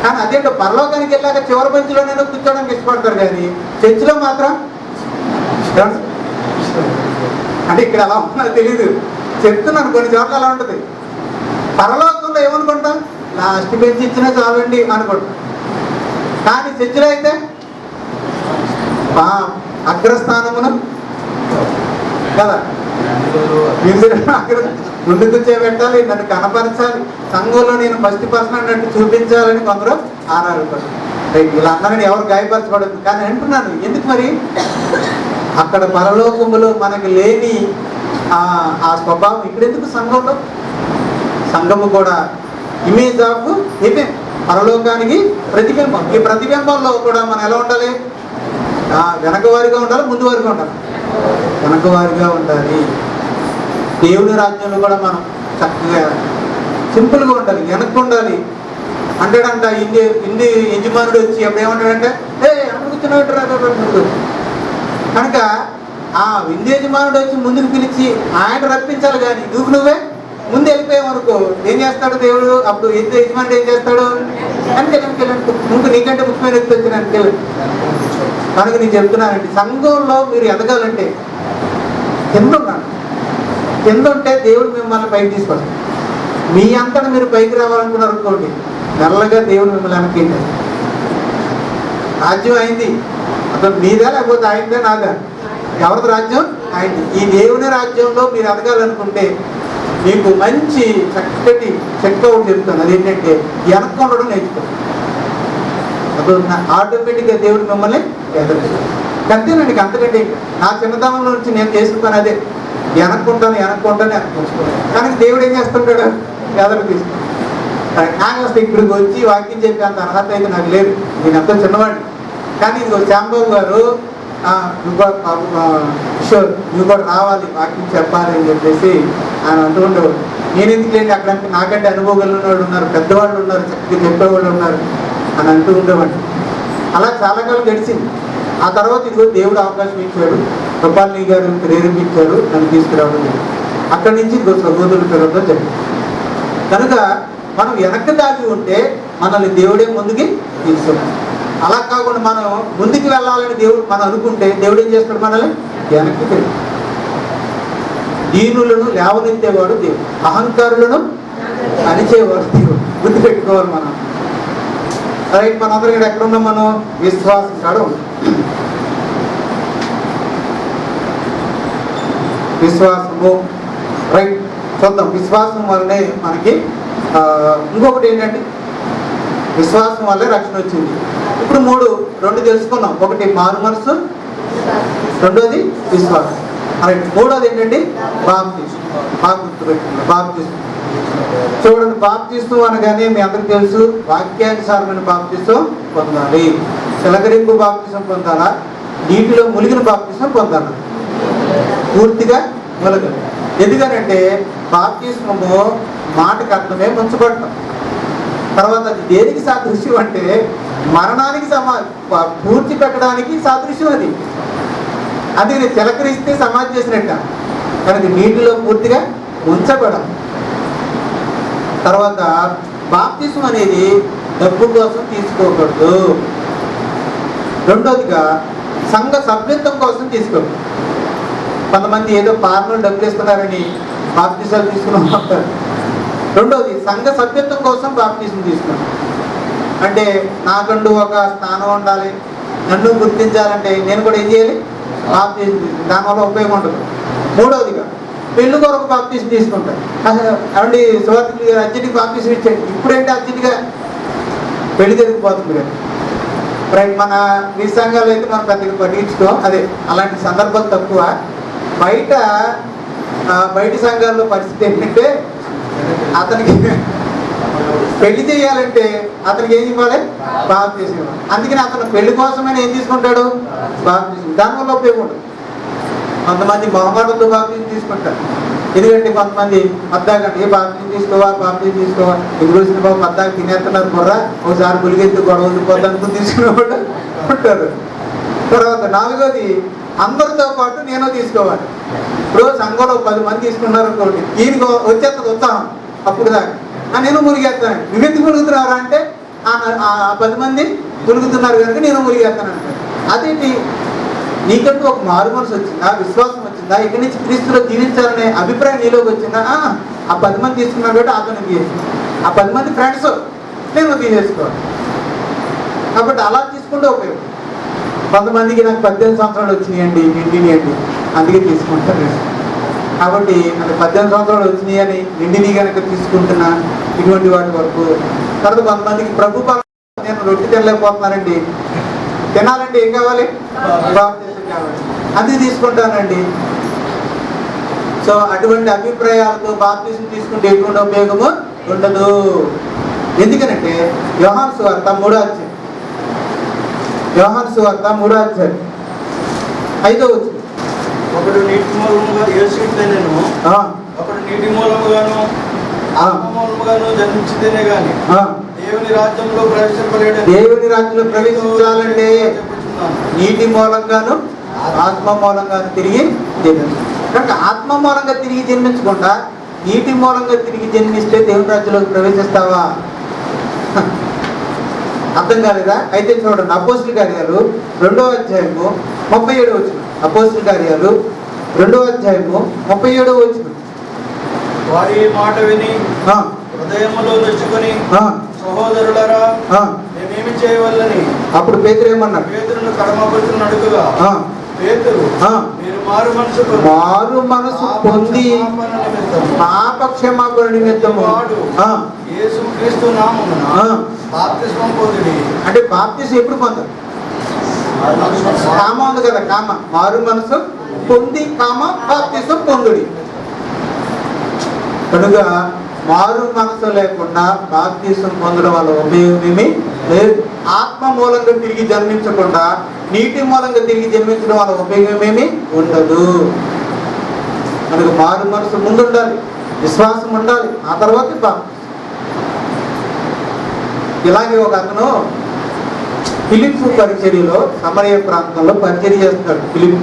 కానీ అదేంటో పరలోకానికి వెళ్ళాక చివరి బెంచ్లోనైనా కూర్చోడానికి ఇష్టపడతారు, కానీ చర్చిలో మాత్రం అంటే ఇక్కడ ఎలా ఉందో తెలీదు, చెప్తున్నాను. కొన్ని చోట్ల అలా ఉంటుంది. పరలోకంలో ఏమనుకుంటాం? లాస్ట్ బెంచ్ ఇచ్చినా చాలండి అనుకుంటాం. కానీ చర్చిలో అయితే అగ్రస్థానమును కదా ముందు కూర్చోబెట్టాలి, నన్ను కనపరచాలి, సంఘంలో నేను ఫస్ట్ పర్సన్ అన్నట్టు చూపించాలని కొందరు ఆరాటపడతారు. ఇలా అన్నారని ఎవరు గాయపరచబడదు. కానీ అంటున్నాను ఎందుకు మరి అక్కడ పరలోకములో మనకి లేని ఆ స్వభావం ఇక్కడ ఎందుకు? సంఘంలో సంఘము కూడా ఇమేజ్ ఆఫ్ ఇదే పరలోకానికి ప్రతిబింబం. ఈ ప్రతిబింబంలో కూడా మనం ఎలా ఉండాలి? వెనక వారిగా ఉండాలి, ముందు వారిగా ఉండాలి. వెనక వారిగా ఉండాలి. దేవుని రాజ్యంలో కూడా మనం చక్కగా సింపుల్గా ఉండాలి, వెనక్కి ఉండాలి. అంటాడంట ఇండి యజమానుడు వచ్చి అప్పుడు ఏమంటాడంటే అక్కడ కూర్చున్నాడు కనుక ఆ విందు యజమానుడు వచ్చి ముందుకు పిలిచి ఆయన రప్పించాలి. కానీ నువ్వే ముందు వెళ్ళిపోయామనుకో ఏం చేస్తాడు దేవుడు? అప్పుడు విందు యజమానుడు ఏం చేస్తాడు? ముందు నీకంటే ముఖ్యమైన వ్యక్తి వచ్చిన కనుక నేను చెప్తున్నానండి, సంఘంలో మీరు ఎదగాలంటే కింద ఉన్నాను. కింద ఉంటే దేవుడు మిమ్మల్ని పైకి తీసుకొస్తాడు. మీ అంతటా మీరు పైకి రావాలనుకున్నారు అనుకోండి, మెల్లగా దేవుడు మిమ్మల్ని వెనక్కి. రాజ్యం అయింది, అసలు మీదా లేకపోతే ఆయనదే నాదా? ఎవరిది రాజ్యం? అయింది. ఈ దేవుని రాజ్యంలో మీరు ఎదగాలనుకుంటే మీకు మంచి చక్కటి చెక్క ఒకటి చెప్తాను. అదేంటంటే వెనక్కి ఉండడం నేర్చుకోండి. అప్పుడు ఆటోమేటిక్గా దేవుడు మిమ్మల్ని ఎదురుస్తాడు. అంతేనండి, అంతకంటే నా చిన్నతనంలో నుంచి నేను చేసిన పని అదే. వెనక్కుంటాను కానీ దేవుడు ఏం చేస్తుంటాడు? ఎదరు తీసుకుంటాడు. నాకు వస్తే ఇక్కడికి వచ్చి వాక్యం చెప్పి అంత అర్హత అయితే నాకు లేదు, నేను ఎంతో చిన్నవాడిని. కానీ ఇదిగో శ్యాంబాబు గారు కిషోర్ నువ్వు కూడా రావాలి వాక్యం చెప్పాలి అని చెప్పేసి ఆయన అంటూ ఉండేవాడు. నేను ఎందుకు లేండి, అక్కడ నాకంటే అనుభవం వాళ్ళు ఉన్నారు, పెద్దవాళ్ళు ఉన్నారు, చక్కగా చెప్పేవాళ్ళు ఉన్నారు అని అంటూ ఉండేవాడిని. అలా చాలా కాలం గడిచింది. ఆ తర్వాత ఇదిగో దేవుడు అవకాశం ఇచ్చాడు, గోపాలని గారు ప్రేరేపించారు, నన్ను తీసుకురావడం. అక్కడి నుంచి ఇదిగో సహోదరుల పిల్లలతో జరిగింది. కనుక మనం వెనక్కి దాటి ఉంటే మనల్ని దేవుడే ముందుకి తీసుకున్నాడు. అలా కాకుండా మనం ముందుకు వెళ్ళాలని దేవుడు మనం అనుకుంటే దేవుడు ఏం చేస్తాడు? మనల్ని వెనక్కి తిరిగి. దీనులను లేవనెత్తేవాడు దేవుడు, అహంకారులను అణిచేవాడు దేవుడు. గుర్తుపెట్టుకోవాలి మనం. రైట్, మనందరం ఇక్కడ ఎక్కడున్నాం? మనం విశ్వాసం కాడ ఉన్నాం. విశ్వాసము రైట్ చూద్దాం. విశ్వాసం వల్లనే మనకి ఇంకొకటి ఏంటంటే విశ్వాసం వల్లే రక్షణ వచ్చింది. ఇప్పుడు రెండు తెలుసుకున్నాం. ఒకటి మారు మనసు, రెండోది విశ్వాసం. రైట్, మూడోది ఏంటంటే బాప్తిస్మం. బాగా గుర్తుపెట్టుకున్నాం. బాప్తిస్మం చూడండి, బాప్తిస్మం అనగానే మీ అందరికి తెలుసు, వాక్యానుసారమైన బాప్తిస్మం పొందాలి. చిలకరింపు బాప్తిస్మం పొందాలా? నీటిలో ములిగిన బాప్తిస్మం పొందాలా? పూర్తిగా ములగదు. ఎందుకనంటే బాప్తిస్మము మాటకు అర్థమే ముంచబడటం. తర్వాత అది దేనికి సాదృశ్యం అంటే మరణానికి పూర్తి పెట్టడానికి సాదృశ్యం. అది చిలకరిస్తే సమాధి చేసినట్ట, కనుక నీటిలో పూర్తిగా ఉంచబడం. తర్వాత బాప్తిస్మం అనేది డబ్బు కోసం తీసుకోకూడదు. రెండోదిగా సంఘ సభ్యత్వం కోసం తీసుకోకూడదు. కొంతమంది ఏదో పార్లో డబ్బులు ఇస్తున్నారని బాప్తిసాలు తీసుకుని ఉంటారు. రెండోది సంఘ సభ్యత్వం కోసం బాప్తిస్మం తీసుకున్నాం అంటే నాకంటూ ఒక స్థానం ఉండాలి, నన్ను గుర్తించాలంటే నేను కూడా ఏం చేయాలి? బాప్తిస్మం. దానివల్ల ఉపయోగం ఉంటుంది. మూడవదిగా పెళ్లి కొరకు బాప్తిస్మం తీసుకుంటారు. అవండి సువార్తికులు గారు అర్జెంట్గా బాప్తిస్మం ఇచ్చాడు. ఇప్పుడేంటి అర్జెంట్గా పెళ్లి జరిగిపోతుంది కదా. రైట్, మన ఈ సంఘాలు అయితే మనం పెద్దగా పట్టించుకోం. అదే అలాంటి సందర్భాలు తక్కువ. బయట సంఘాల్లో పరిస్థితి ఏంటంటే అతనికి పెళ్లి చేయాలంటే అతనికి ఏం ఇవ్వాలి? బాప్తిసం ఇవ్వాలి. అందుకని అతను పెళ్లి కోసమైనా ఏం తీసుకుంటాడు? బాప్తిసం. దానివల్ల ఉపయోగం ఉంటుంది. కొంతమంది మొహమాటంతో బాప్తిసం తీసుకుంటారు. ఎందుకంటే కొంతమంది పద్దాకంటే ఏ బాప్తిసం తీసుకోవా ఇది వచ్చిన బాబు పద్దాకు తినేస్తున్నారు బుర్ర, ఒకసారి గులిగెత్తి గొడవ ఉండిపోద్ది అనుకుని తీసుకునే వాళ్ళు ఉంటారు. తర్వాత 4వది, అందరితో పాటు నేను తీసుకోవాలి. ఇప్పుడు సంఘంలో 10 మంది తీసుకున్నారు అనుకోండి, ఈయనకు వచ్చేస్తుంది ఉత్సాహం అప్పుడు దాకా నేను మునిగేస్తాను. నువ్వెందుకు మునుగుతున్నారా అంటే ఆ 10 మంది మునుగుతున్నారు కనుక నేను మునిగేస్తాను అంటారు. అదేంటి? నీకంటూ ఒక మారు మనసు వచ్చిందా? విశ్వాసం వచ్చిందా? ఇక్కడి నుంచి క్రీస్తులో జీవించాలనే అభిప్రాయం నీలోకి వచ్చిందా? ఆ 10 మంది తీసుకున్నారు కాబట్టి అతను తీసేసి, ఆ 10 మంది ఫ్రెండ్స్ నేను తీసేసుకోవాలి. కాబట్టి అలా తీసుకుంటే ఉపయోగం. కొంతమందికి నాకు 18 సంవత్సరాలు వచ్చినాయండి, నిండినాయండి, అందుకే తీసుకుంటాను. కాబట్టి నాకు 18 సంవత్సరాలు వచ్చినాయి అని నిండిని కనుక తీసుకుంటున్నా ఇటువంటి వాటి వరకు. తర్వాత కొంతమందికి ప్రభు నేను రొట్టె తినలేకపోతున్నానండి, తినాలంటే ఏం కావాలి? బాప్తిసం కావాలి, అది తీసుకుంటానండి. సో అటువంటి అభిప్రాయాలతో బాప్తిసం తీసుకుంటే ఎటువంటి ఉపయోగము ఉండదు. ఎందుకనంటే యోహాను సువార్త 3వ అధ్యాయం, యోహాను సువార్త 3వ అధ్యాయం 5వ వచనం. ఒకడు నీటి మూలముగా యేసును, ఒకడు నీటి మూలముగాను ఆత్మ మూలముగాను జన్మించితేనే గాని దేవుని రాజ్యంలో ప్రవేశించలేడు. దేవుని రాజ్యంలో ప్రవేశించాలంటే నీటి మూలంగాను ఆత్మ మూలంగాను తిరిగి జన్మించాలి. కనుక ఆత్మ మూలంగా తిరిగి జన్మించకుండా నీటి మూలంగా తిరిగి జన్మిస్తే దేవుని రాజ్యంలోకి ప్రవేశిస్తావా? అర్థం కాలేదా? అయితే చూడండి, అపోస్తుల కార్యాలు 2వ అధ్యాయము 37వ వచనం. అపోస్తుల కార్యాలు 2వ అధ్యాయము 37వ వచనం. వారి మాట విని హృదయములో నొచ్చుకొని సహోదరులారా మేమేమి చేయవల్లని అప్పుడు పేతురు ఏమన్నాడు? పేతురును కడమపరుచుని అడుగుగా పేతురు మీరు మారు మనసు పొంది పాప క్షమాపణ నిమిత్తము యేసుక్రీస్తు నామమున బాప్తిస్మం పొందుడి. అంటే బాప్తిసం ఎప్పుడు పొందాలి? కామ ఉంది కదా, కామ. మారు మనసు పొంది కామ బాప్తిసం పొందుడి. కనుక మారు మనసు లేకుండా బాప్తిసం పొందడం వల్ల ఉపయోగమేమి లేదు. ఆత్మ మూలంగా తిరిగి జన్మించకుండా నీటి మూలంగా తిరిగి జన్మించడం వల్ల ఉపయోగమేమి ఉండదు. కనుక మారు మనసు ముందు ఉండాలి, విశ్వాసం ఉండాలి, ఆ తర్వాత బాప్తిసం. ఇలాగే ఒక అతను ఫిలిప్పు పరిచర్యలో సమరయ ప్రాంతంలో పరిచర్య చేస్తున్నాడు. ఫిలిప్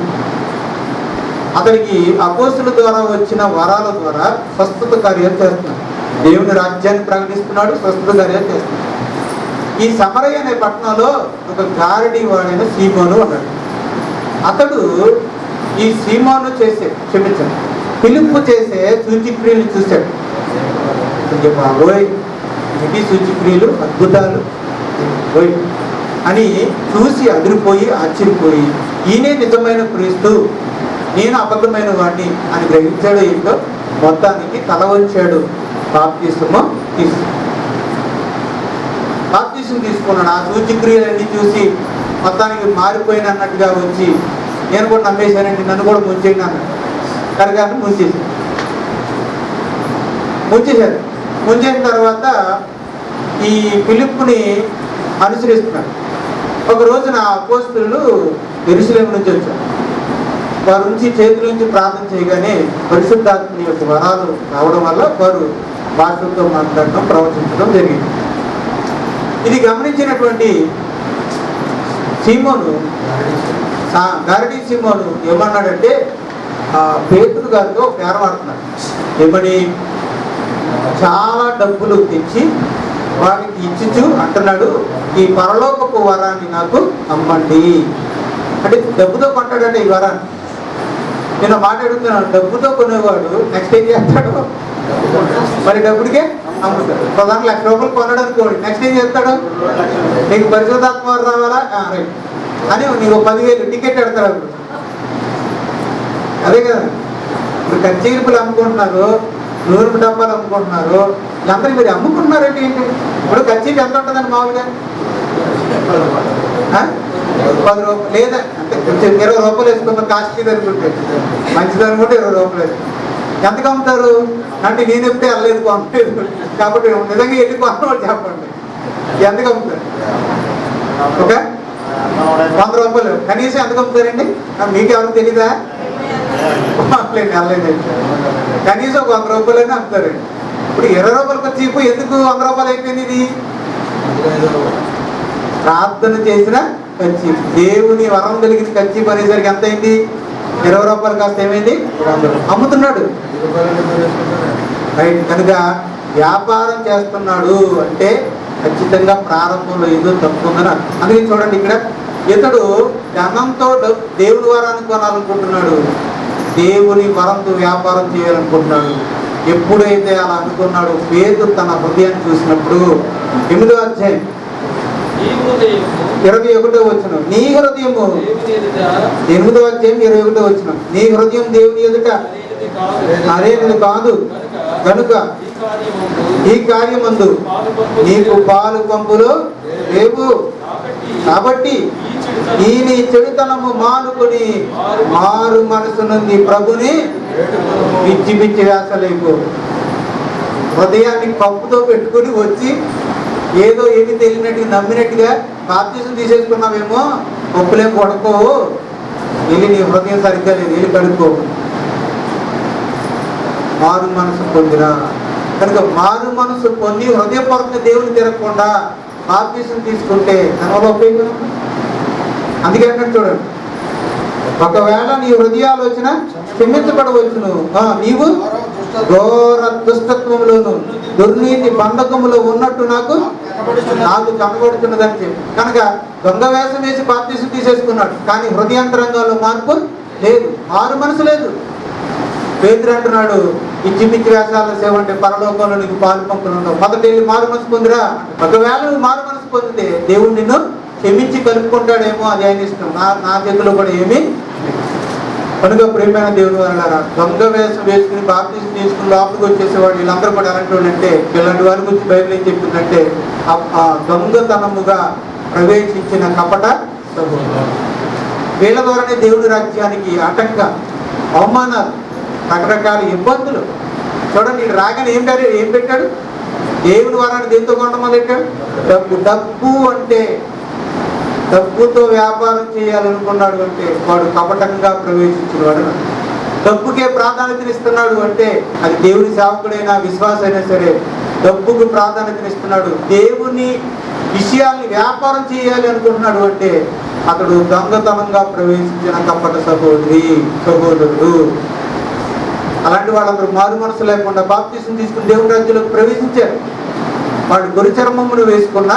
అతనికి అపోస్తుల ద్వారా వచ్చిన వరాల ద్వారా స్వస్థత కార్యాలు చేస్తున్నాడు. దేవుని రాజ్యాన్ని ప్రకటిస్తున్నాడు, స్వస్థత కార్యాలు చేస్తున్నాడు. ఈ సమరయ అనే పట్టణంలో ఒక గారడీ వాడైన సీమోను ఉన్నాడు. అతడు ఈ సీమోను ఫిలిప్పు చేసే సూచిక్రియలు చూశాడు. బాబోయ్, ఇది సూచిక్రియలు, అద్భుతాలు అని చూసి అదిరిపోయి ఆశ్చర్యపోయి ఈయనే నిజమైన క్రీస్తు, నేను అబద్ధమైన వాడిని అని గ్రహించాడు. ఏంటో మొత్తానికి తల వంచాడు. బాప్తిసం తీసుకున్నాడు. ఆ సూచిక్రియలన్నీ చూసి మొత్తానికి మారిపోయిన అన్నట్టుగా వచ్చి నేను కూడా నమ్మేశానండి, నన్ను కూడా ముంచేయండి అన్నాడు. కనుక ముంచేశారు. ముంచేసిన తర్వాత ఈ ఫిలిప్పుని అనుసరిస్తున్నాడు. ఒక రోజున అపోస్తలులు యెరూషలేము నుంచి వచ్చారు. వారి నుంచి చేతుల నుంచి ప్రార్థన చేయగానే పరిశుద్ధాత్మ యొక్క వరాలు రావడం వల్ల వారు భాషలతో మాట్లాడడం, ప్రవచించడం జరిగింది. ఇది గమనించినటువంటి సీమోను, గారడీ సీమోను ఏమన్నాడంటే పేతురు గారితో పేరమాడుతున్నాడు. ఏమని? చాలా డబ్బులు తెచ్చి వారికి ఇచ్చుచు అంటున్నాడు, ఈ పరలోకపు వరాన్ని నాకు అమ్మండి. అంటే డబ్బుతో కొంటాడంటే ఈ వరాన్ని. నేను మాట్లాడుతున్నాను, డబ్బుతో కొనేవాడు నెక్స్ట్ ఏం చేస్తాడు? మరి డబ్బుడికే అమ్ముతాడు. ప్రధాన ₹1,00,000 కొన్నాడు అనుకోండి, నెక్స్ట్ ఏం చేస్తాడు? నీకు పరిశుద్ధాత్మ వారు రావాలా రైట్ అని నీకు 10,000 టికెట్ పెడతాడు. అదే కదా, ఇప్పుడు కచ్చేరుపులు అమ్ముకుంటున్నారు, నూనె డబ్బాలు అమ్ముకుంటున్నారు. వీళ్ళందరూ మీరు అమ్ముకుంటున్నారంటే ఏంటి? ఇప్పుడు కచ్చేరి ఎంత ఉంటుందండి మామూలుగా? 10 రూపాయలు లేదా అంటే కొంచెం ₹20 వేసుకున్న కాస్ట్లీ అనుకుంటే, మంచిది అనుకుంటే ₹20 వేసుకుంటాం. ఎంతకు అమ్ముతారు అంటే నేను ఎప్పుడే వెళ్ళలేదు కొనలేదు కాబట్టి నిజంగా వెళ్ళి కొన్నవాడు చెప్పండి ఎంతకు అమ్ముతారు? ఓకే 100 రూపాయలు కనీసం ఎంతకు అమ్ముతారండి? మీకు ఎవరు తెలీదా? వెళ్ళలేదు కనీసం 100 రూపాయలైనా అమ్ముతారండి. ఇప్పుడు 20 రూపాయలకు చీపు ఎందుకు 100 రూపాయలు అయిపోయింది? ఇది ప్రార్థన చేసిన కచ్చి, దేవుని వరం కలిగిన కచ్చి పనేసరికి ఎంత అయింది? 20 రూపాయలు కాస్త ఏమైంది? అమ్ముతున్నాడు. రైట్. కనుక వ్యాపారం చేస్తున్నాడు అంటే ఖచ్చితంగా ప్రారంభంలో ఏదో తప్పు ఉందని. అందుకే చూడండి ఇక్కడ ఇతడు ధనంతో దేవుని వరాన్ని కొనాలనుకుంటున్నాడు, దేవుని వరంతో వ్యాపారం చేయాలనుకుంటున్నాడు. ఎప్పుడైతే అలా అనుకున్నాడు, పేతురు తన హృదయాన్ని చూసినప్పుడు 8వ అధ్యాయం 21వ వచనం, నీ హృదయము 8వ అధ్యాయం 21వ వచనం, నీ హృదయం దేవుని ఎదుట అరేది కాదు కనుక ఈ కార్యమందు నీకు పాలు పంపులు లేవు. కాబట్టి ఈ నీ చెడుతనము మానుకొని మారు మనసు నుండి ప్రభుని పిచ్చి పిచ్చి వేసలేకు. హృదయాన్ని కప్పుతో పెట్టుకుని వచ్చి ఏదో ఏమి తెలియనట్టుగా నమ్మినట్టుగా బాప్తిసం తీసేసుకున్నావేమో, పప్పులేం కొడుకోవు, వెళ్ళి నీ హృదయం సరిగ్గా లేదు, వెళ్ళి కడుక్కో. మారు మనసు పొందిరా. కనుక మారు మనసు పొంది హృదయపూర్వకంగా దేవుని తిరగకుండా బాప్తిసం తీసుకుంటే దానివల్ల ఉపయోగం. అందుకే అంటాడు చూడండి, ఒకవేళ నీ హృదయాలోచన క్షమించబడవచ్చును, నీవు ఘోర దుష్టత్వంలోను దుర్నీతి బంధకములో ఉన్నట్టు నాకు కనబడుతున్నదని చెప్పి. కనుక దొంగ వేషం వేసి బాప్తిసం తీసేసుకున్నాడు, కానీ హృదయాంతరంగాల్లో మార్పు లేదు, మారు మనసు లేదు. పేతురు అంటున్నాడు, పిచ్చి పిచ్చి వేషాల సేవ అంటే పరలోకంలో నీకు పాలు పంపులు ఉండవు, మొదటి వెళ్ళి మారు మనసు పొందిరా. ఒకవేళ నువ్వు మారు మనసు పొందితే దేవుడు నిన్ను క్షమించి కలుపుకుంటాడేమో, అది ఆయన ఇష్టం. నా చేతిలో కూడా ఏమీ. కనుక ప్రియమైన దేవుని వాళ్ళారా, దొంగ వేషం వేసుకుని బాప్తిసం తీసుకుని లోపలికి వచ్చేసేవాడు వీళ్ళందరూ కూడా ఎలాంటి వాళ్ళు అంటే, ఇలాంటి వారి గురించి బైబిల్ ఏం చెప్తుందంటే, ఆ దొంగతనముగా ప్రవేశించిన కపట వీళ్ళ ద్వారానే దేవుని రాజ్యానికి ఆటంక, అవమానాలు, రకరకాల ఇబ్బందులు. చూడండి, రాగానే ఏం పెట్టాడు? దేవుని వరాన్ని దేంతో కొనడం మొదలెట్టాడు? డబ్బు అంటే డబ్బుతో వ్యాపారం చేయాలనుకున్నాడు అంటే వాడు కపటంగా ప్రవేశించిన వాడు. డబ్బుకే ప్రాధాన్యతనిస్తున్నాడు అంటే అది దేవుని సేవకుడైనా విశ్వాసైనా సరే డబ్బుకు ప్రాధాన్యతనిస్తున్నాడు. దేవుని విషయాల్ని వ్యాపారం చేయాలి అనుకుంటున్నాడు అంటే అతడు దొంగతనంగా ప్రవేశించిన కపట సహోదరుడు. అలాంటి వాళ్ళందరూ మారు మనసు లేకుండా బాప్తిసం తీసుకుని దేవుని రాజ్యంలోకి ప్రవేశించారు. వాడు గొరిచర్మమును వేసుకున్న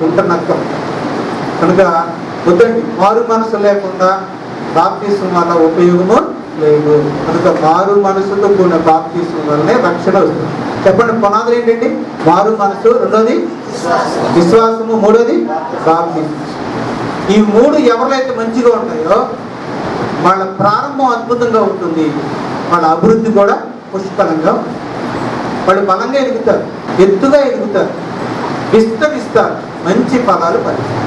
ఉంటున్నక్కం. కనుక వద్దండి, మారు మనసు లేకుండా బాప్తిసం వల్ల ఉపయోగము లేదు. కనుక మారు మనసుతో కూడిన బాప్తిసం వల్లనే రక్షణ వస్తుంది. చెప్పండి, పునాదులు ఏంటండి? మారు మనసు, రెండోది విశ్వాసము, మూడోది బాప్తిసం. ఈ మూడు ఎవరైతే మంచిగా ఉంటాయో వాళ్ళ ప్రారంభం అద్భుతంగా ఉంటుంది, వాళ్ళ అభివృద్ధి కూడా పుష్కలంగా ఉంటుంది. వాళ్ళు బలంగా ఎదుగుతారు, ఎత్తుగా ఎదుగుతారు, విస్తరిస్తారు, మంచి ఫలాలు పడతారు.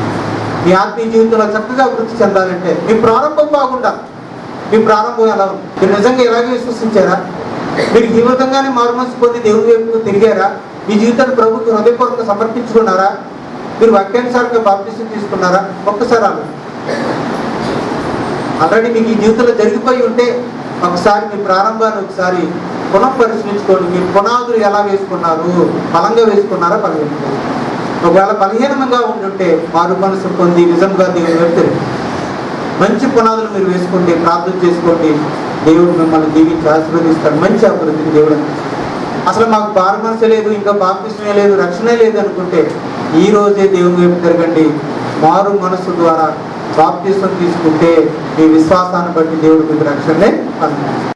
మీ ఆత్మీయ జీవితంలో చక్కగా అభివృద్ధి చెందాలంటే మీ ప్రారంభం బాగుండాలి. మీ ప్రారంభం ఎలా ఉంది? మీరు నిజంగా ఇలాగే విశ్వసించారా? మీరు జీవితంగానే మారుమనసు పొంది దేవుని వైపు తిరిగారా? మీ జీవితాన్ని ప్రభుత్వం హృదయపూర్వకంగా సమర్పించుకున్నారా? మీరు వాక్యానుసారంగా బాప్తిసం తీసుకున్నారా? ఒక్కసారి ఆల్రెడీ మీకు ఈ జీవితంలో జరిగిపోయి ఉంటే ఒకసారి మీ ప్రారంభాన్ని ఒకసారి పునఃపరిశీలించుకోండి. మీరు పునాదులు ఎలా వేసుకున్నారు? బలంగా వేసుకున్నారా? బలహీనంగా? ఒకవేళ బలహీనంగా ఉంటుంటే మారు మనసు పొంది నిజంగా దేవుని వైపు మంచి పునాదులు మీరు వేసుకోండి, ప్రార్థన చేసుకోండి. దేవుడు మిమ్మల్ని దీవించి ఆశీర్వదిస్తాడు. మంచి అభివృద్ధికి దేవుడు. అసలు మాకు మారు మనసే లేదు, ఇంకా బాప్తిసమే లేదు, రక్షణే లేదు అనుకుంటే ఈ రోజే దేవుని వైపు తిరగండి. మారు మనసు ద్వారా బాప్తిసం తీసుకుంటే మీ విశ్వాసాన్ని బట్టి దేవుడు మీకు రక్షణే అందిస్తాడు.